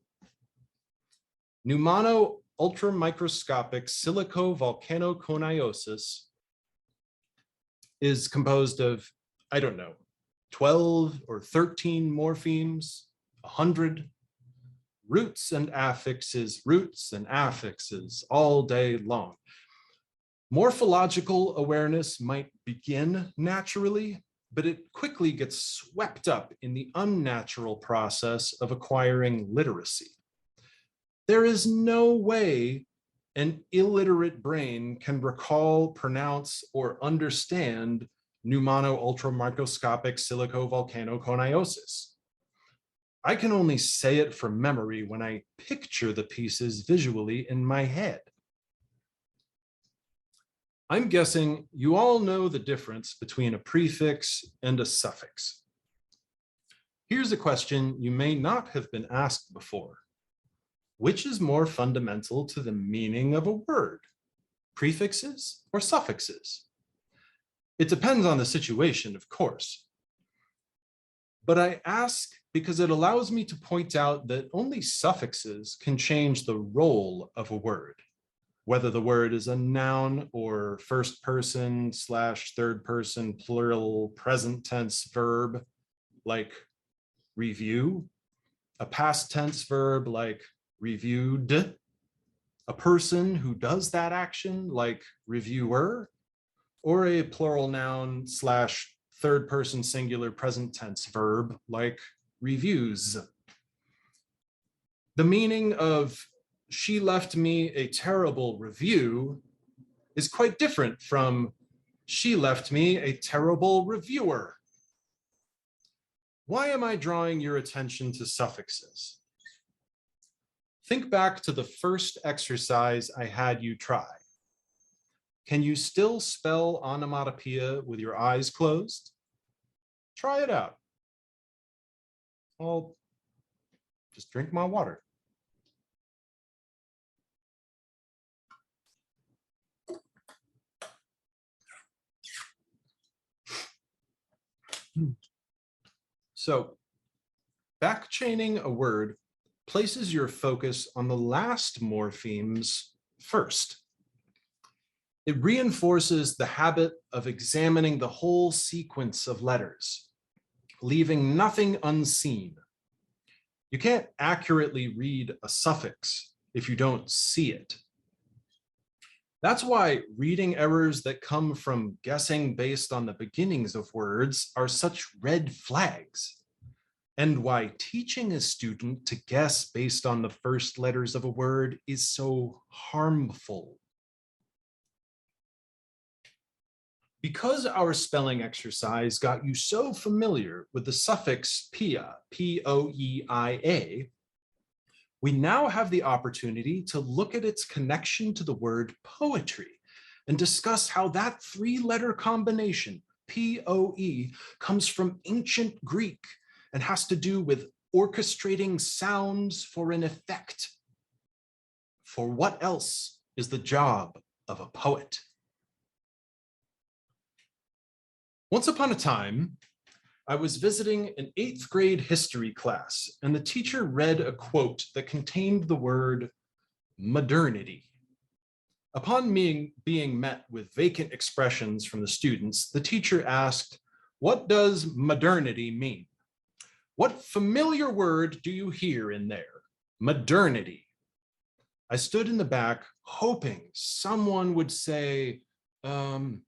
Pneumono ultramicroscopic silicovolcanoconiosis is composed of, I don't know, 12 or 13 morphemes, 100, roots and affixes all day long. Morphological awareness might begin naturally, but it quickly gets swept up in the unnatural process of acquiring literacy. There is no way an illiterate brain can recall, pronounce, or understand pneumono ultramicroscopic silicovolcanoconiosis. I can only say it from memory when I picture the pieces visually in my head. I'm guessing you all know the difference between a prefix and a suffix. Here's a question you may not have been asked before. Which is more fundamental to the meaning of a word, prefixes or suffixes? It depends on the situation, of course. But I ask because it allows me to point out that only suffixes can change the role of a word. whether the word is a noun or first person / third person plural present tense verb like review, a past tense verb like reviewed, a person who does that action like reviewer, or a plural noun / third person singular present tense verb like reviews. The meaning of "she left me a terrible review" is quite different from "she left me a terrible reviewer." Why am I drawing your attention to suffixes? Think back to the first exercise I had you try. Can you still spell onomatopoeia with your eyes closed? Try it out. I'll just drink my water. So, backchaining a word places your focus on the last morphemes first. It reinforces the habit of examining the whole sequence of letters, leaving nothing unseen. You can't accurately read a suffix if you don't see it. That's why reading errors that come from guessing based on the beginnings of words are such red flags, and why teaching a student to guess based on the first letters of a word is so harmful. Because our spelling exercise got you so familiar with the suffix pia, P-O-E-I-A, we now have the opportunity to look at its connection to the word poetry and discuss how that three-letter combination, P-O-E, comes from ancient Greek and has to do with orchestrating sounds for an effect. For what else is the job of a poet? Once upon a time, I was visiting an 8th grade history class, and the teacher read a quote that contained the word modernity. Upon being met with vacant expressions from the students, the teacher asked, "What does modernity mean?" "What familiar word do you hear in there? Modernity." I stood in the back, hoping someone would say, "Dern?"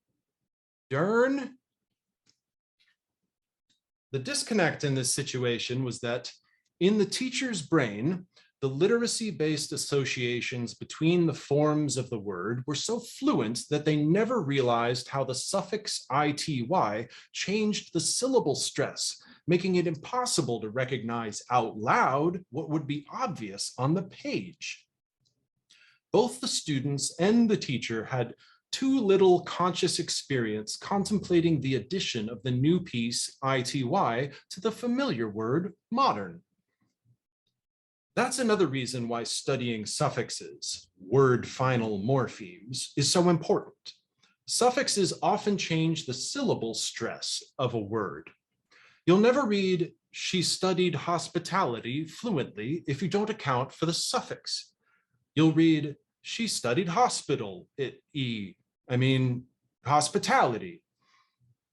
The disconnect in this situation was that in the teacher's brain, the literacy-based associations between the forms of the word were so fluent that they never realized how the suffix ity changed the syllable stress, making it impossible to recognize out loud what would be obvious on the page. Both the students and the teacher had too little conscious experience contemplating the addition of the new piece, ity, to the familiar word, modern. That's another reason why studying suffixes, word final morphemes, is so important. Suffixes often change the syllable stress of a word. You'll never read "she studied hospitality" fluently if you don't account for the suffix. You'll read "she studied hospital" hospitality.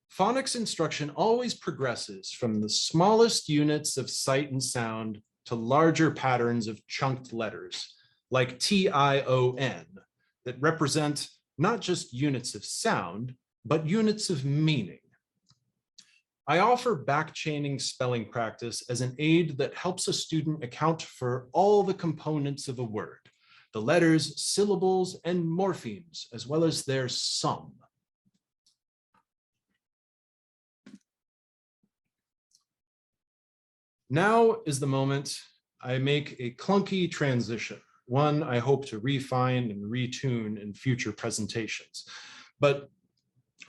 Phonics instruction always progresses from the smallest units of sight and sound to larger patterns of chunked letters, like TION, that represent not just units of sound, but units of meaning. I offer backchaining spelling practice as an aid that helps a student account for all the components of a word, the letters, syllables, and morphemes, as well as their sum. Now is the moment I make a clunky transition, one I hope to refine and retune in future presentations. But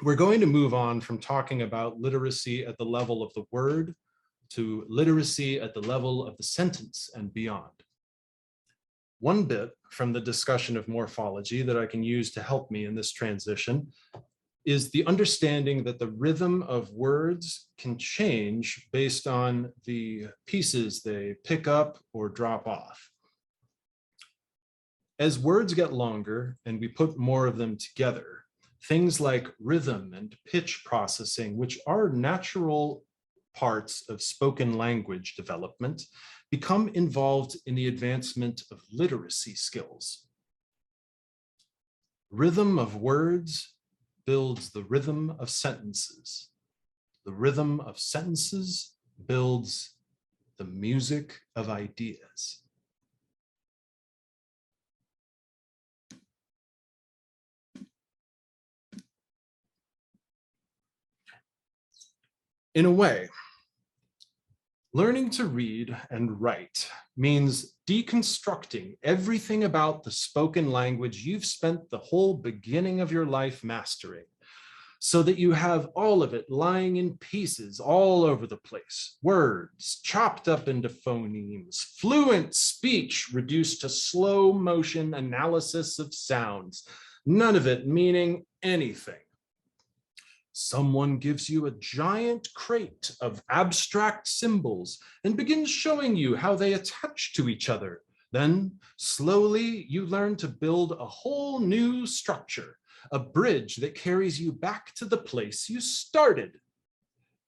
we're going to move on from talking about literacy at the level of the word to literacy at the level of the sentence and beyond. One bit from the discussion of morphology that I can use to help me in this transition is the understanding that the rhythm of words can change based on the pieces they pick up or drop off. As words get longer and we put more of them together, things like rhythm and pitch processing, which are natural parts of spoken language development, become involved in the advancement of literacy skills. Rhythm of words builds the rhythm of sentences. The rhythm of sentences builds the music of ideas. In a way, learning to read and write means deconstructing everything about the spoken language you've spent the whole beginning of your life mastering, so that you have all of it lying in pieces all over the place. Words chopped up into phonemes, fluent speech reduced to slow motion analysis of sounds, none of it meaning anything. Someone gives you a giant crate of abstract symbols and begins showing you how they attach to each other. Then, slowly, you learn to build a whole new structure, a bridge that carries you back to the place you started.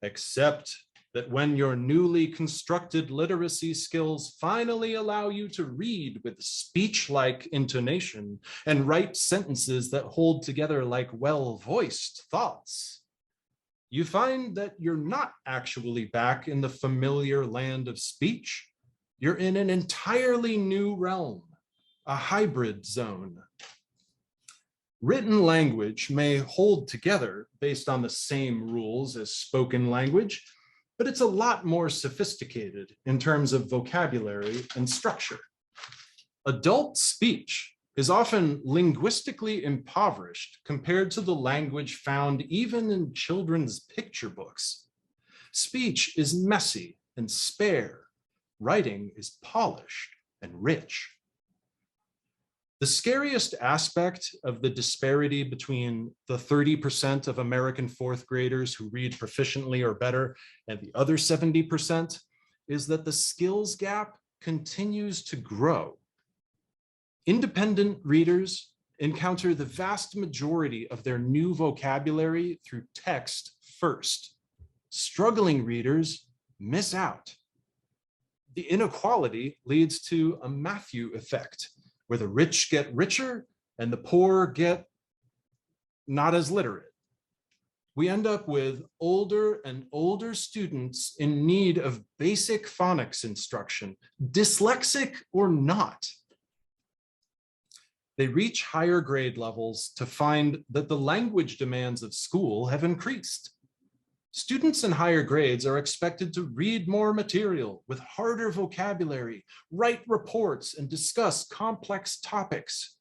Except that when your newly constructed literacy skills finally allow you to read with speech-like intonation and write sentences that hold together like well-voiced thoughts, you find that you're not actually back in the familiar land of speech. You're in an entirely new realm, a hybrid zone. Written language may hold together based on the same rules as spoken language, but it's a lot more sophisticated in terms of vocabulary and structure. Adult speech is often linguistically impoverished compared to the language found even in children's picture books. Speech is messy and spare. Writing is polished and rich. The scariest aspect of the disparity between the 30% of American fourth graders who read proficiently or better and the other 70% is that the skills gap continues to grow. Independent readers encounter the vast majority of their new vocabulary through text first. Struggling readers miss out. The inequality leads to a Matthew effect, where the rich get richer and the poor get not as literate. We end up with older and older students in need of basic phonics instruction, dyslexic or not. They reach higher grade levels to find that the language demands of school have increased. Students in higher grades are expected to read more material with harder vocabulary, write reports, and discuss complex topics.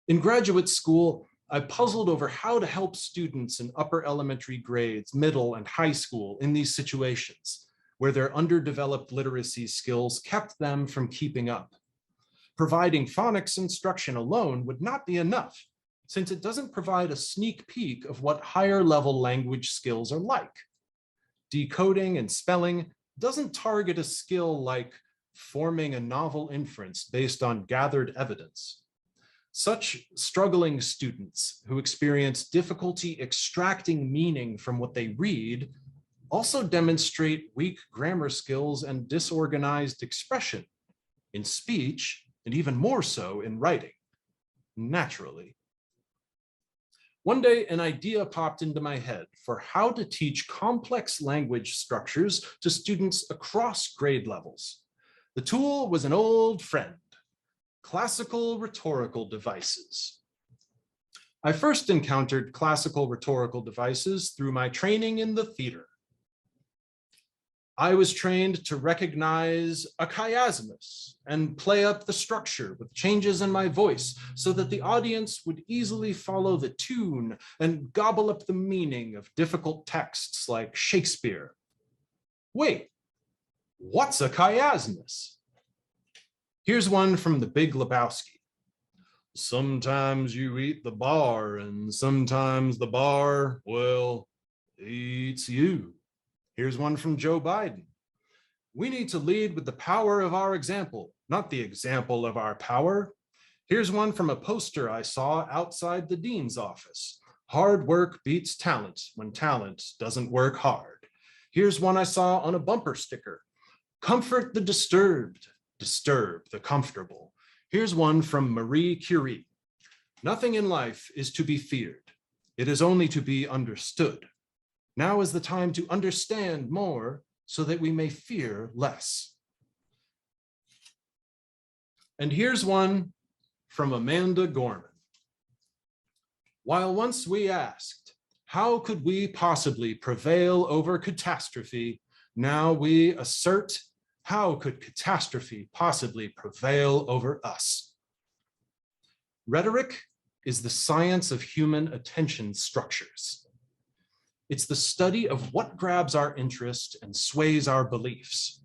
In graduate school, I puzzled over how to help students in upper elementary grades, middle, and high school in these situations, where their underdeveloped literacy skills kept them from keeping up. Providing phonics instruction alone would not be enough, since it doesn't provide a sneak peek of what higher level language skills are like. Decoding and spelling doesn't target a skill like forming a novel inference based on gathered evidence. Such struggling students who experience difficulty extracting meaning from what they read also demonstrate weak grammar skills and disorganized expression in speech, and even more so in writing, naturally. One day, an idea popped into my head for how to teach complex language structures to students across grade levels. The tool was an old friend, classical rhetorical devices. I first encountered classical rhetorical devices through my training in the theater. I was trained to recognize a chiasmus and play up the structure with changes in my voice so that the audience would easily follow the tune and gobble up the meaning of difficult texts like Shakespeare. Wait, what's a chiasmus? Here's one from The Big Lebowski. Sometimes you eat the bar and sometimes the bar, well, eats you. Here's one from Joe Biden. We need to lead with the power of our example, not the example of our power. Here's one from a poster I saw outside the dean's office. Hard work beats talent when talent doesn't work hard. Here's one I saw on a bumper sticker. Comfort the disturbed, disturb the comfortable. Here's one from Marie Curie. Nothing in life is to be feared. It is only to be understood. Now is the time to understand more so that we may fear less. And here's one from Amanda Gorman. While once we asked, how could we possibly prevail over catastrophe? Now we assert, how could catastrophe possibly prevail over us? Rhetoric is the science of human attention structures. It's the study of what grabs our interest and sways our beliefs.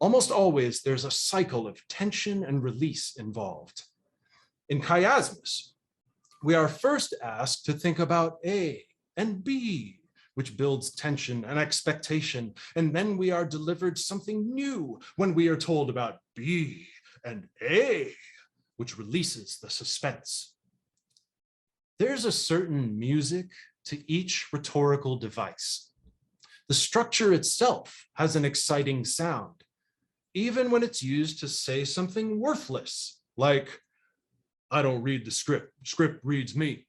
Almost always, there's a cycle of tension and release involved. In chiasmus, we are first asked to think about A and B, which builds tension and expectation, and then we are delivered something new when we are told about B and A, which releases the suspense. There's a certain music to each rhetorical device. The structure itself has an exciting sound, even when it's used to say something worthless, like, I don't read the script reads me.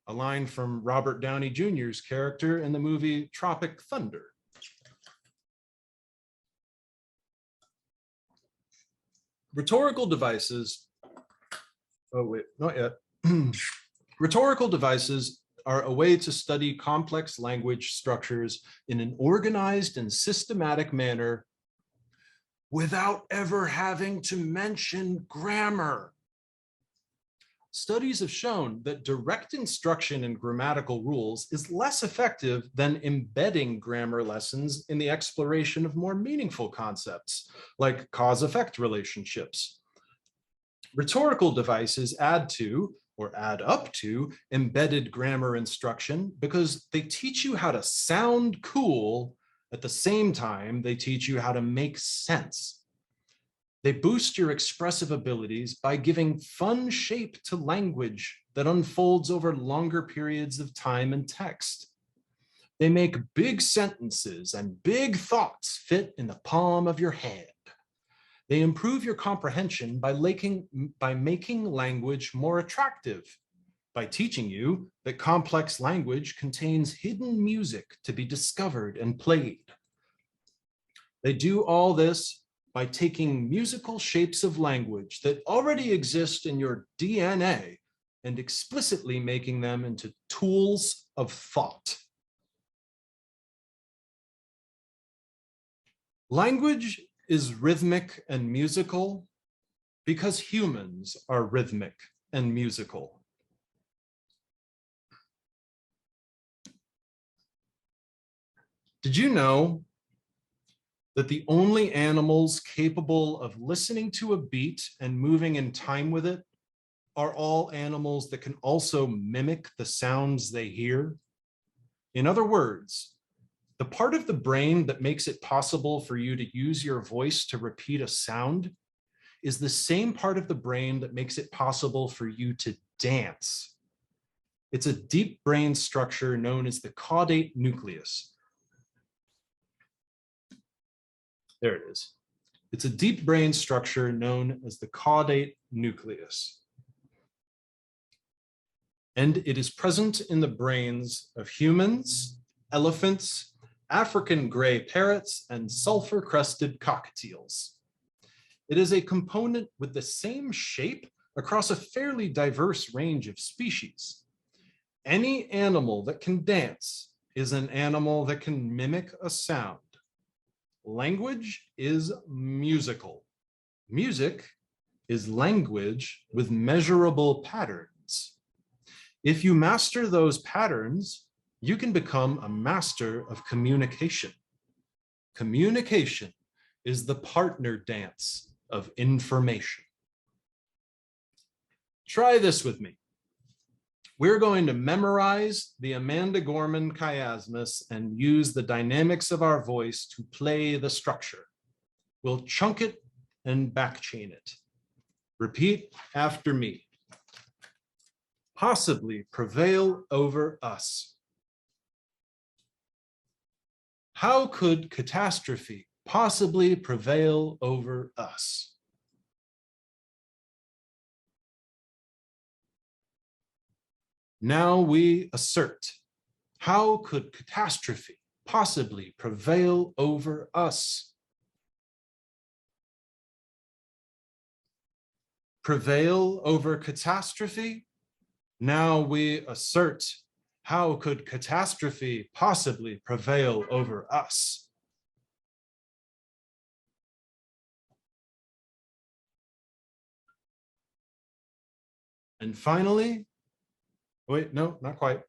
A line from Robert Downey Jr.'s character in the movie Tropic Thunder. Rhetorical devices, oh wait, not yet. Rhetorical devices are a way to study complex language structures in an organized and systematic manner without ever having to mention grammar. Studies have shown that direct instruction in grammatical rules is less effective than embedding grammar lessons in the exploration of more meaningful concepts, like cause-effect relationships. Rhetorical devices add to, or add up to, embedded grammar instruction because they teach you how to sound cool at the same time they teach you how to make sense. They boost your expressive abilities by giving fun shape to language that unfolds over longer periods of time and text. They make big sentences and big thoughts fit in the palm of your hand. They improve your comprehension by making language more attractive, by teaching you that complex language contains hidden music to be discovered and played. They do all this by taking musical shapes of language that already exist in your DNA and explicitly making them into tools of thought. Language is rhythmic and musical because humans are rhythmic and musical. Did you know that the only animals capable of listening to a beat and moving in time with it are all animals that can also mimic the sounds they hear? In other words, the part of the brain that makes it possible for you to use your voice to repeat a sound is the same part of the brain that makes it possible for you to dance. It's a deep brain structure known as the caudate nucleus. There it is. It's a deep brain structure known as the caudate nucleus. And it is present in the brains of humans, elephants, African gray parrots, and sulfur-crested cockatiels. It is a component with the same shape across a fairly diverse range of species. Any animal that can dance is an animal that can mimic a sound. Language is musical. Music is language with measurable patterns. If you master those patterns, you can become a master of communication. Communication is the partner dance of information. Try this with me. We're going to memorize the Amanda Gorman chiasmus and use the dynamics of our voice to play the structure. We'll chunk it and backchain it. Repeat after me. Possibly prevail over us. How could catastrophe possibly prevail over us? Now we assert. How could catastrophe possibly prevail over us? Prevail over catastrophe? Now we assert. How could catastrophe possibly prevail over us? And finally, wait, no, not quite.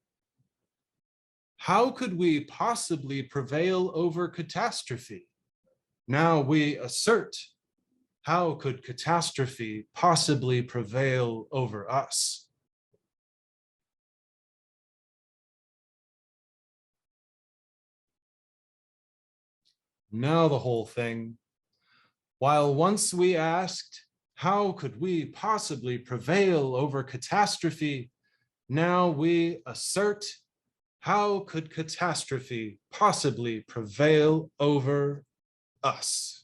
How could we possibly prevail over catastrophe? Now we assert. How could catastrophe possibly prevail over us? Now the whole thing. While once we asked, how could we possibly prevail over catastrophe? Now we assert, how could catastrophe possibly prevail over us?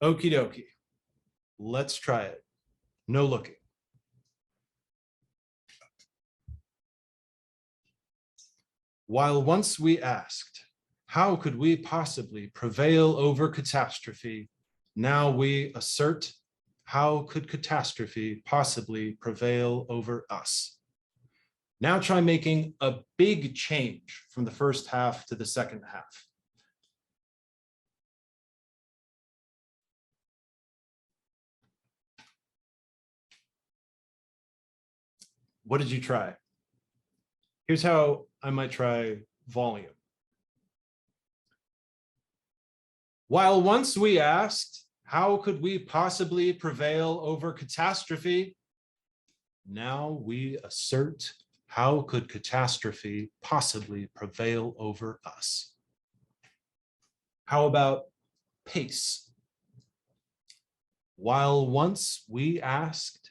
Okie dokie. Let's try it. No looking. While once we asked, how could we possibly prevail over catastrophe? Now we assert, how could catastrophe possibly prevail over us? Now try making a big change from the first half to the second half. What did you try? Here's how I might try volume. While once we asked, how could we possibly prevail over catastrophe? Now we assert, how could catastrophe possibly prevail over us? How about pace? While once we asked,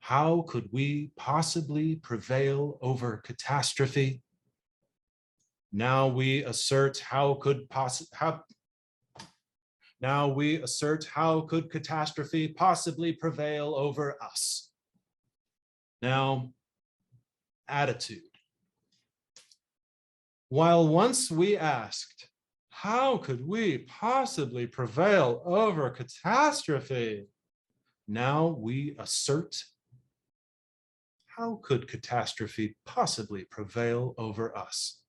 how could we possibly prevail over catastrophe? Now we assert, how could catastrophe possibly prevail over us? Now, attitude. While once we asked, how could we possibly prevail over catastrophe? Now we assert, how could catastrophe possibly prevail over us?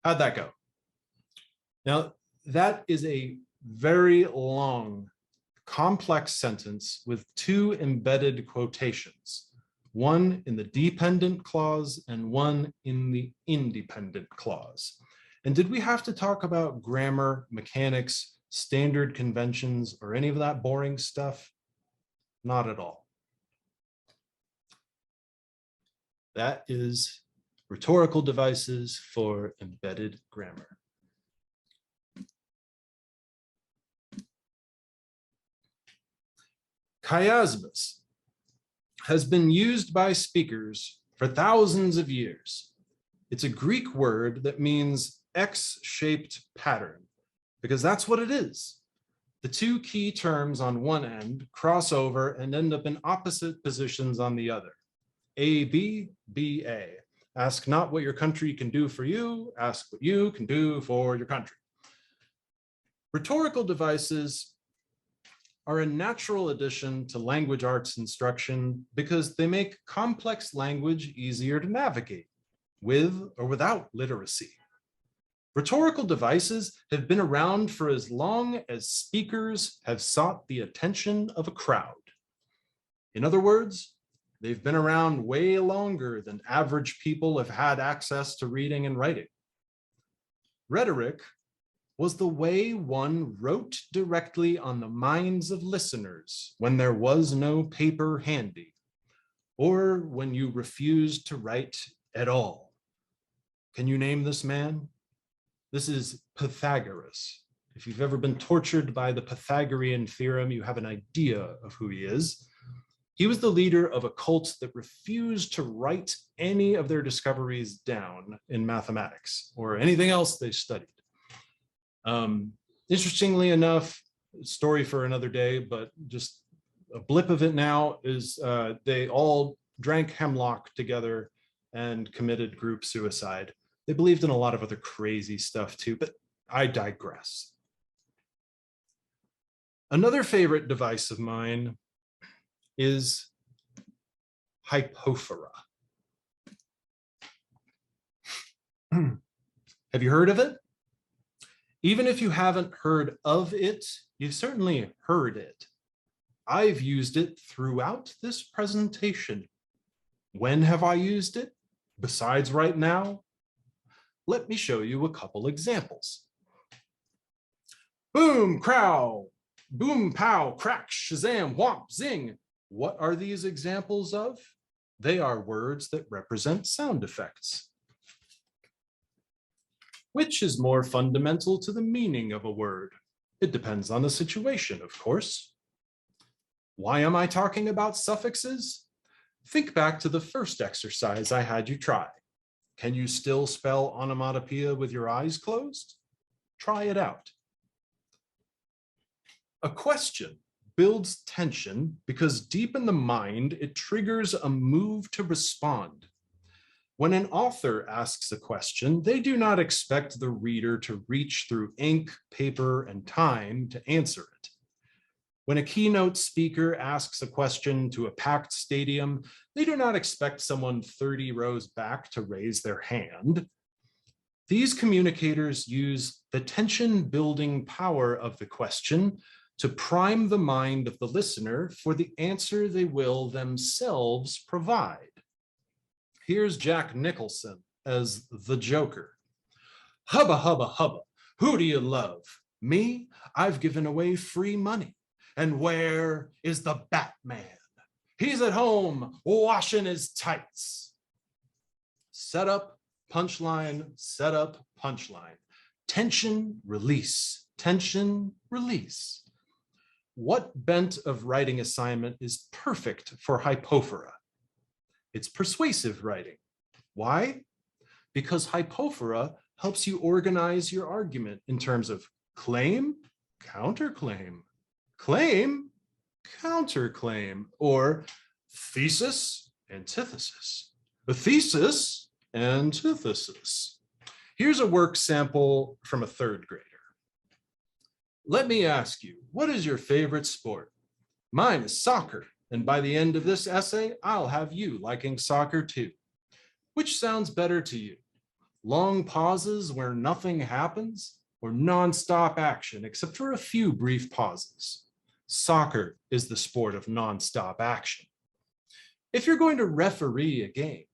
How'd that go? Now, that is a very long, complex sentence with two embedded quotations, one in the dependent clause and one in the independent clause. And did we have to talk about grammar, mechanics, standard conventions, or any of that boring stuff? Not at all. That is rhetorical devices for embedded grammar. Chiasmus has been used by speakers for thousands of years. It's a Greek word that means X-shaped pattern, because that's what it is. The two key terms on one end cross over and end up in opposite positions on the other. A-B, B-A. Ask not what your country can do for you, ask what you can do for your country. Rhetorical devices are a natural addition to language arts instruction because they make complex language easier to navigate, with or without literacy. Rhetorical devices have been around for as long as speakers have sought the attention of a crowd. In other words, they've been around way longer than average people have had access to reading and writing. Rhetoric was the way one wrote directly on the minds of listeners when there was no paper handy. or when you refuse to write at all. Can you name this man? This is Pythagoras. If you've ever been tortured by the Pythagorean theorem, you have an idea of who he is. He was the leader of a cult that refused to write any of their discoveries down in mathematics or anything else they studied. Interestingly enough, story for another day, but just a blip of it now is they all drank hemlock together and committed group suicide. They believed in a lot of other crazy stuff too, but I digress. Another favorite device of mine is Hypophora. Have you heard of it? Even if you haven't heard of it, you've certainly heard it. I've used it throughout this presentation. When have I used it? Besides right now? Let me show you a couple examples. Boom, crow, boom, pow, crack, shazam, whomp, zing. What are these examples of? They are words that represent sound effects. Which is more fundamental to the meaning of a word? It depends on the situation, of course. Why am I talking about suffixes? Think back to the first exercise I had you try. Can you still spell onomatopoeia with your eyes closed? Try it out. A question builds tension because deep in the mind, it triggers a move to respond. When an author asks a question, they do not expect the reader to reach through ink, paper, and time to answer it. When a keynote speaker asks a question to a packed stadium, they do not expect someone 30 rows back to raise their hand. These communicators use the tension-building power of the question to prime the mind of the listener for the answer they will themselves provide. Here's Jack Nicholson as the Joker. Hubba, hubba, hubba, who do you love? Me? I've given away free money. And where is the Batman? He's at home washing his tights. Set up, punchline, set up, punchline. Tension, release, tension, release. What bent of writing assignment is perfect for Hypophora? It's persuasive writing. Why? Because Hypophora helps you organize your argument in terms of claim, counterclaim, claim, counterclaim, or thesis, antithesis, a thesis, antithesis. Here's a work sample from a third grader. Let me ask you, what is your favorite sport? Mine is soccer, and by the end of this essay, I'll have you liking soccer too. Which sounds better to you? Long pauses where nothing happens, or nonstop action except for a few brief pauses? Soccer is the sport of nonstop action. If you're going to referee a game,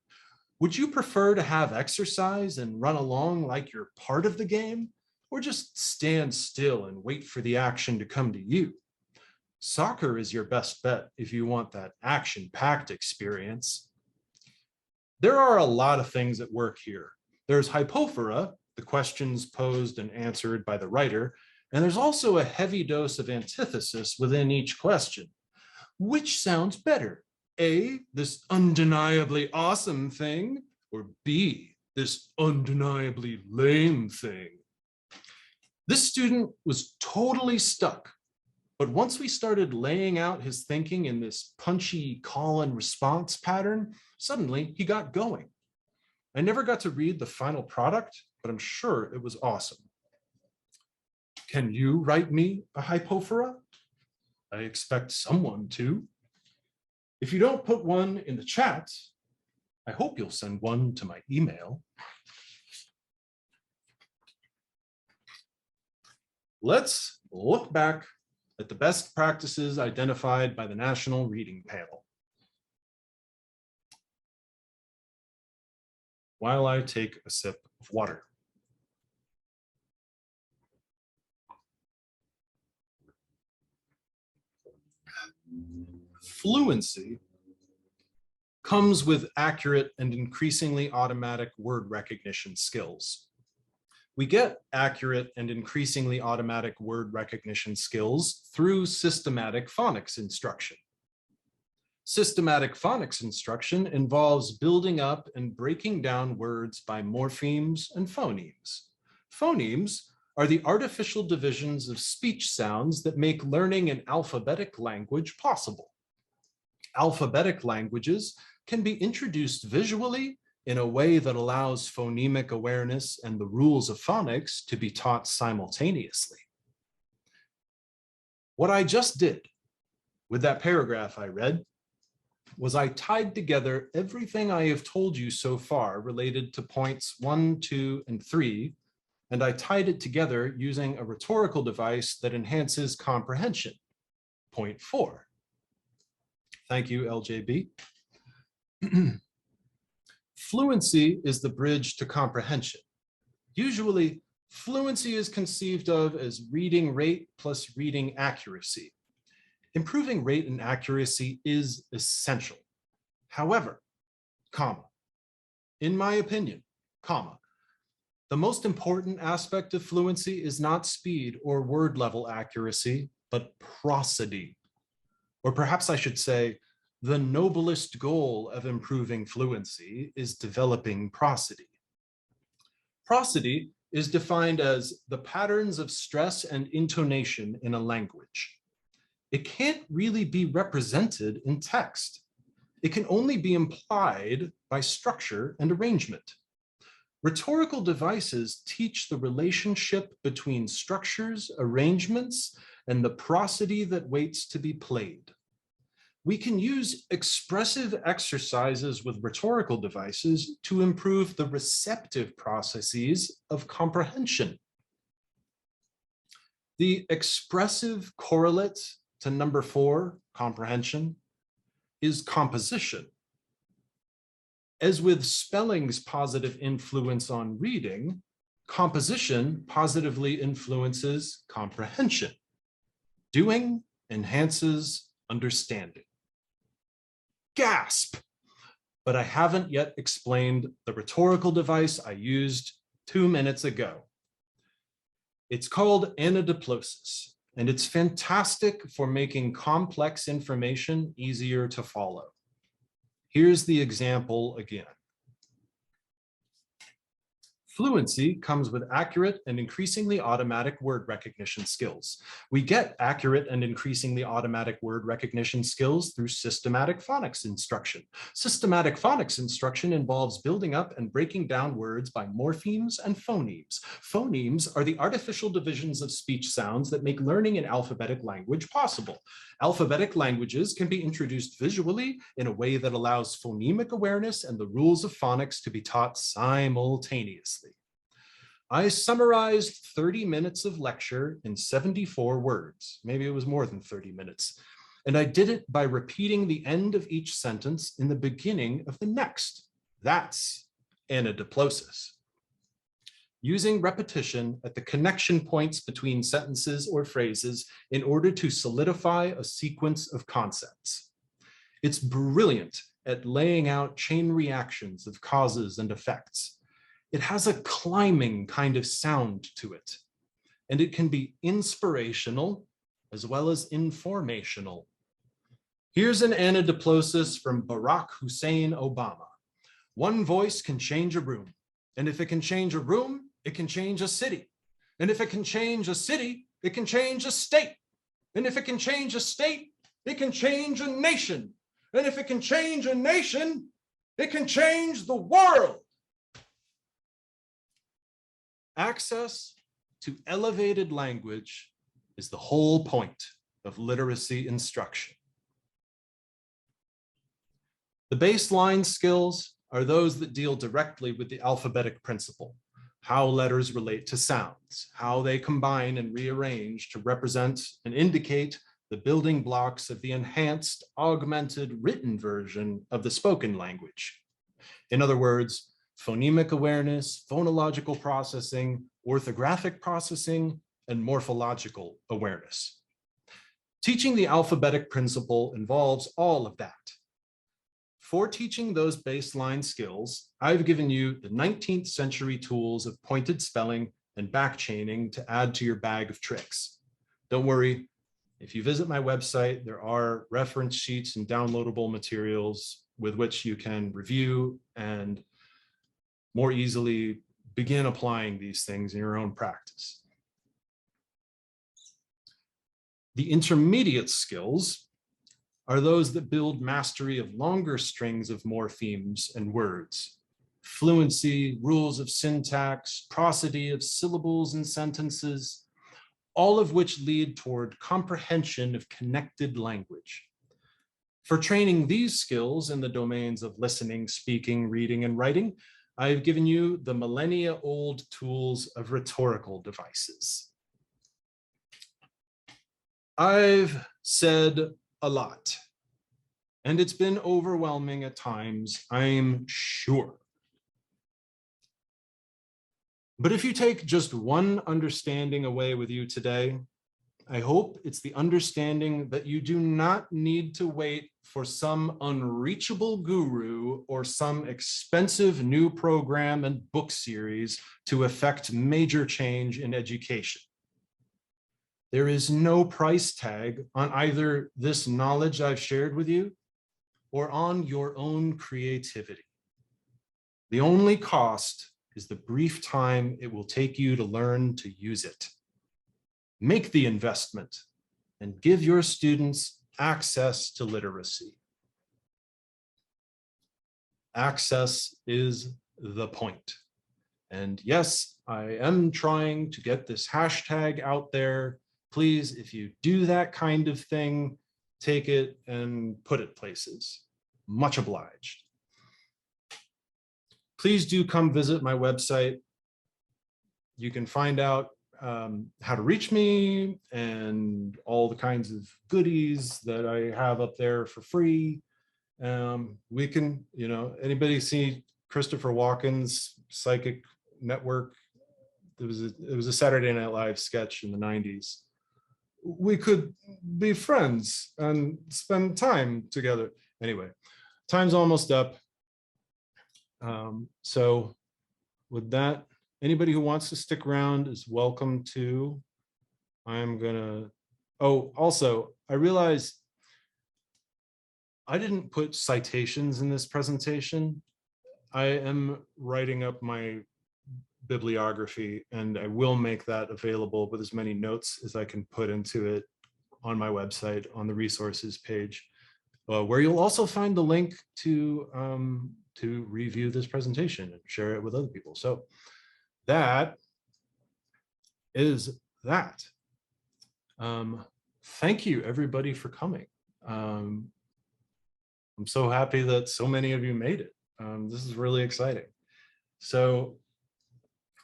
would you prefer to have exercise and run along like you're part of the game, or just stand still and wait for the action to come to you? Soccer is your best bet if you want that action-packed experience. There are a lot of things at work here. There's Hypophora, the questions posed and answered by the writer, and there's also a heavy dose of antithesis within each question. Which sounds better? A, this undeniably awesome thing, or B, this undeniably lame thing? This student was totally stuck, but once we started laying out his thinking in this punchy call and response pattern, suddenly he got going. I never got to read the final product, but I'm sure it was awesome. Can you write me a Hypophora? I expect someone to. If you don't put one in the chat, I hope you'll send one to my email. Let's look back at the best practices identified by the National Reading Panel. While I take a sip of water. Fluency comes with accurate and increasingly automatic word recognition skills. We get accurate and increasingly automatic word recognition skills through systematic phonics instruction. Systematic phonics instruction involves building up and breaking down words by morphemes and phonemes. Phonemes are the artificial divisions of speech sounds that make learning an alphabetic language possible. Alphabetic languages can be introduced visually in a way that allows phonemic awareness and the rules of phonics to be taught simultaneously. What I just did with that paragraph I read was I tied together everything I have told you so far related to points 1, 2, and 3, and I tied it together using a rhetorical device that enhances comprehension, point 4. Thank you, LJB. Fluency is the bridge to comprehension. Usually, fluency is conceived of as reading rate plus reading accuracy. Improving rate and accuracy is essential. However, in my opinion, the most important aspect of fluency is not speed or word level accuracy, but prosody. Or perhaps I should say, the noblest goal of improving fluency is developing prosody. Prosody is defined as the patterns of stress and intonation in a language. It can't really be represented in text. It can only be implied by structure and arrangement. Rhetorical devices teach the relationship between structures, arrangements, and the prosody that waits to be played. We can use expressive exercises with rhetorical devices to improve the receptive processes of comprehension. The expressive correlate to number 4, comprehension, is composition. As with spelling's positive influence on reading, composition positively influences comprehension. Doing enhances understanding. Gasp! But I haven't yet explained the rhetorical device I used 2 minutes ago. It's called anadiplosis, and it's fantastic for making complex information easier to follow. Here's the example again. Fluency comes with accurate and increasingly automatic word recognition skills. We get accurate and increasingly automatic word recognition skills through systematic phonics instruction. Systematic phonics instruction involves building up and breaking down words by morphemes and phonemes. Phonemes are the artificial divisions of speech sounds that make learning an alphabetic language possible. Alphabetic languages can be introduced visually in a way that allows phonemic awareness and the rules of phonics to be taught simultaneously. I summarized 30 minutes of lecture in 74 words. Maybe it was more than 30 minutes. And I did it by repeating the end of each sentence in the beginning of the next. That's anadiplosis. Using repetition at the connection points between sentences or phrases in order to solidify a sequence of concepts. It's brilliant at laying out chain reactions of causes and effects. It has a climbing kind of sound to it, and it can be inspirational as well as informational. Here's an anadiplosis from Barack Hussein Obama. One voice can change a room, and if it can change a room, it can change a city. And if it can change a city, it can change a state. And if it can change a state, it can change a nation. And if it can change a nation, it can change the world. Access to elevated language is the whole point of literacy instruction. The baseline skills are those that deal directly with the alphabetic principle, how letters relate to sounds, how they combine and rearrange to represent and indicate the building blocks of the enhanced, augmented written version of the spoken language. In other words, phonemic awareness, phonological processing, orthographic processing, and morphological awareness. Teaching the alphabetic principle involves all of that. for teaching those baseline skills, I've given you the 19th century tools of pointed spelling and backchaining to add to your bag of tricks. Don't worry, if you visit my website, there are reference sheets and downloadable materials with which you can review and more easily begin applying these things in your own practice. The intermediate skills are those that build mastery of longer strings of morphemes and words, fluency, rules of syntax, prosody of syllables and sentences, all of which lead toward comprehension of connected language. For training these skills in the domains of listening, speaking, reading, and writing, I've given you the millennia-old tools of rhetorical devices. I've said a lot, and it's been overwhelming at times, I'm sure. But if you take just one understanding away with you today, I hope it's the understanding that you do not need to wait for some unreachable guru or some expensive new program and book series to effect major change in education. There is no price tag on either this knowledge I've shared with you or on your own creativity. The only cost is the brief time it will take you to learn to use it. Make the investment and give your students access to literacy. Access is the point. And yes, I am trying to get this hashtag out there. Please, if you do that kind of thing, take it and put it places. Much obliged. Please do come visit my website. You can find out how to reach me and all the kinds of goodies that I have up there for free. We can, anybody see Christopher Walken's Psychic Network? It was a Saturday Night Live sketch in the 90s. We could be friends and spend time together. Anyway, time's almost up. So with that, anybody who wants to stick around is welcome to. Also, I realized I didn't put citations in this presentation. I am writing up my bibliography and I will make that available with as many notes as I can put into it on my website on the resources page, where you'll also find the link to review this presentation and share it with other people. So that is that. Thank you everybody for coming. I'm so happy that so many of you made it. This is really exciting. So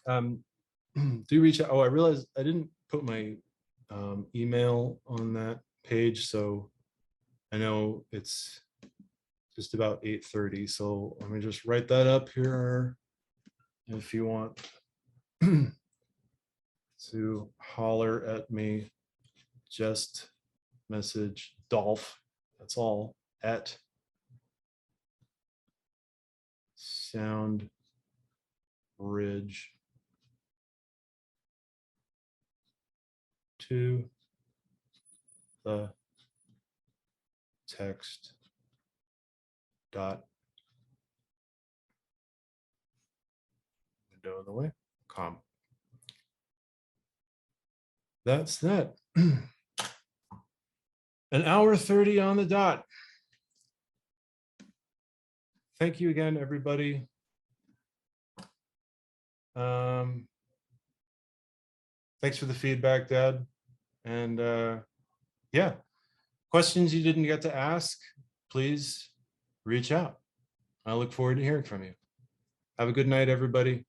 do reach out. Oh, I realized I didn't put my email on that page. So I know it's just about 8:30. So let me just write that up here. If you want to holler at me, just message Dolph, that's all, at SoundBridge to the text dot window in the way com. That's that. An hour 30 on the dot. Thank you again, everybody. Thanks for the feedback, Dad. And yeah, questions you didn't get to ask, please reach out. I look forward to hearing from you. Have a good night, everybody.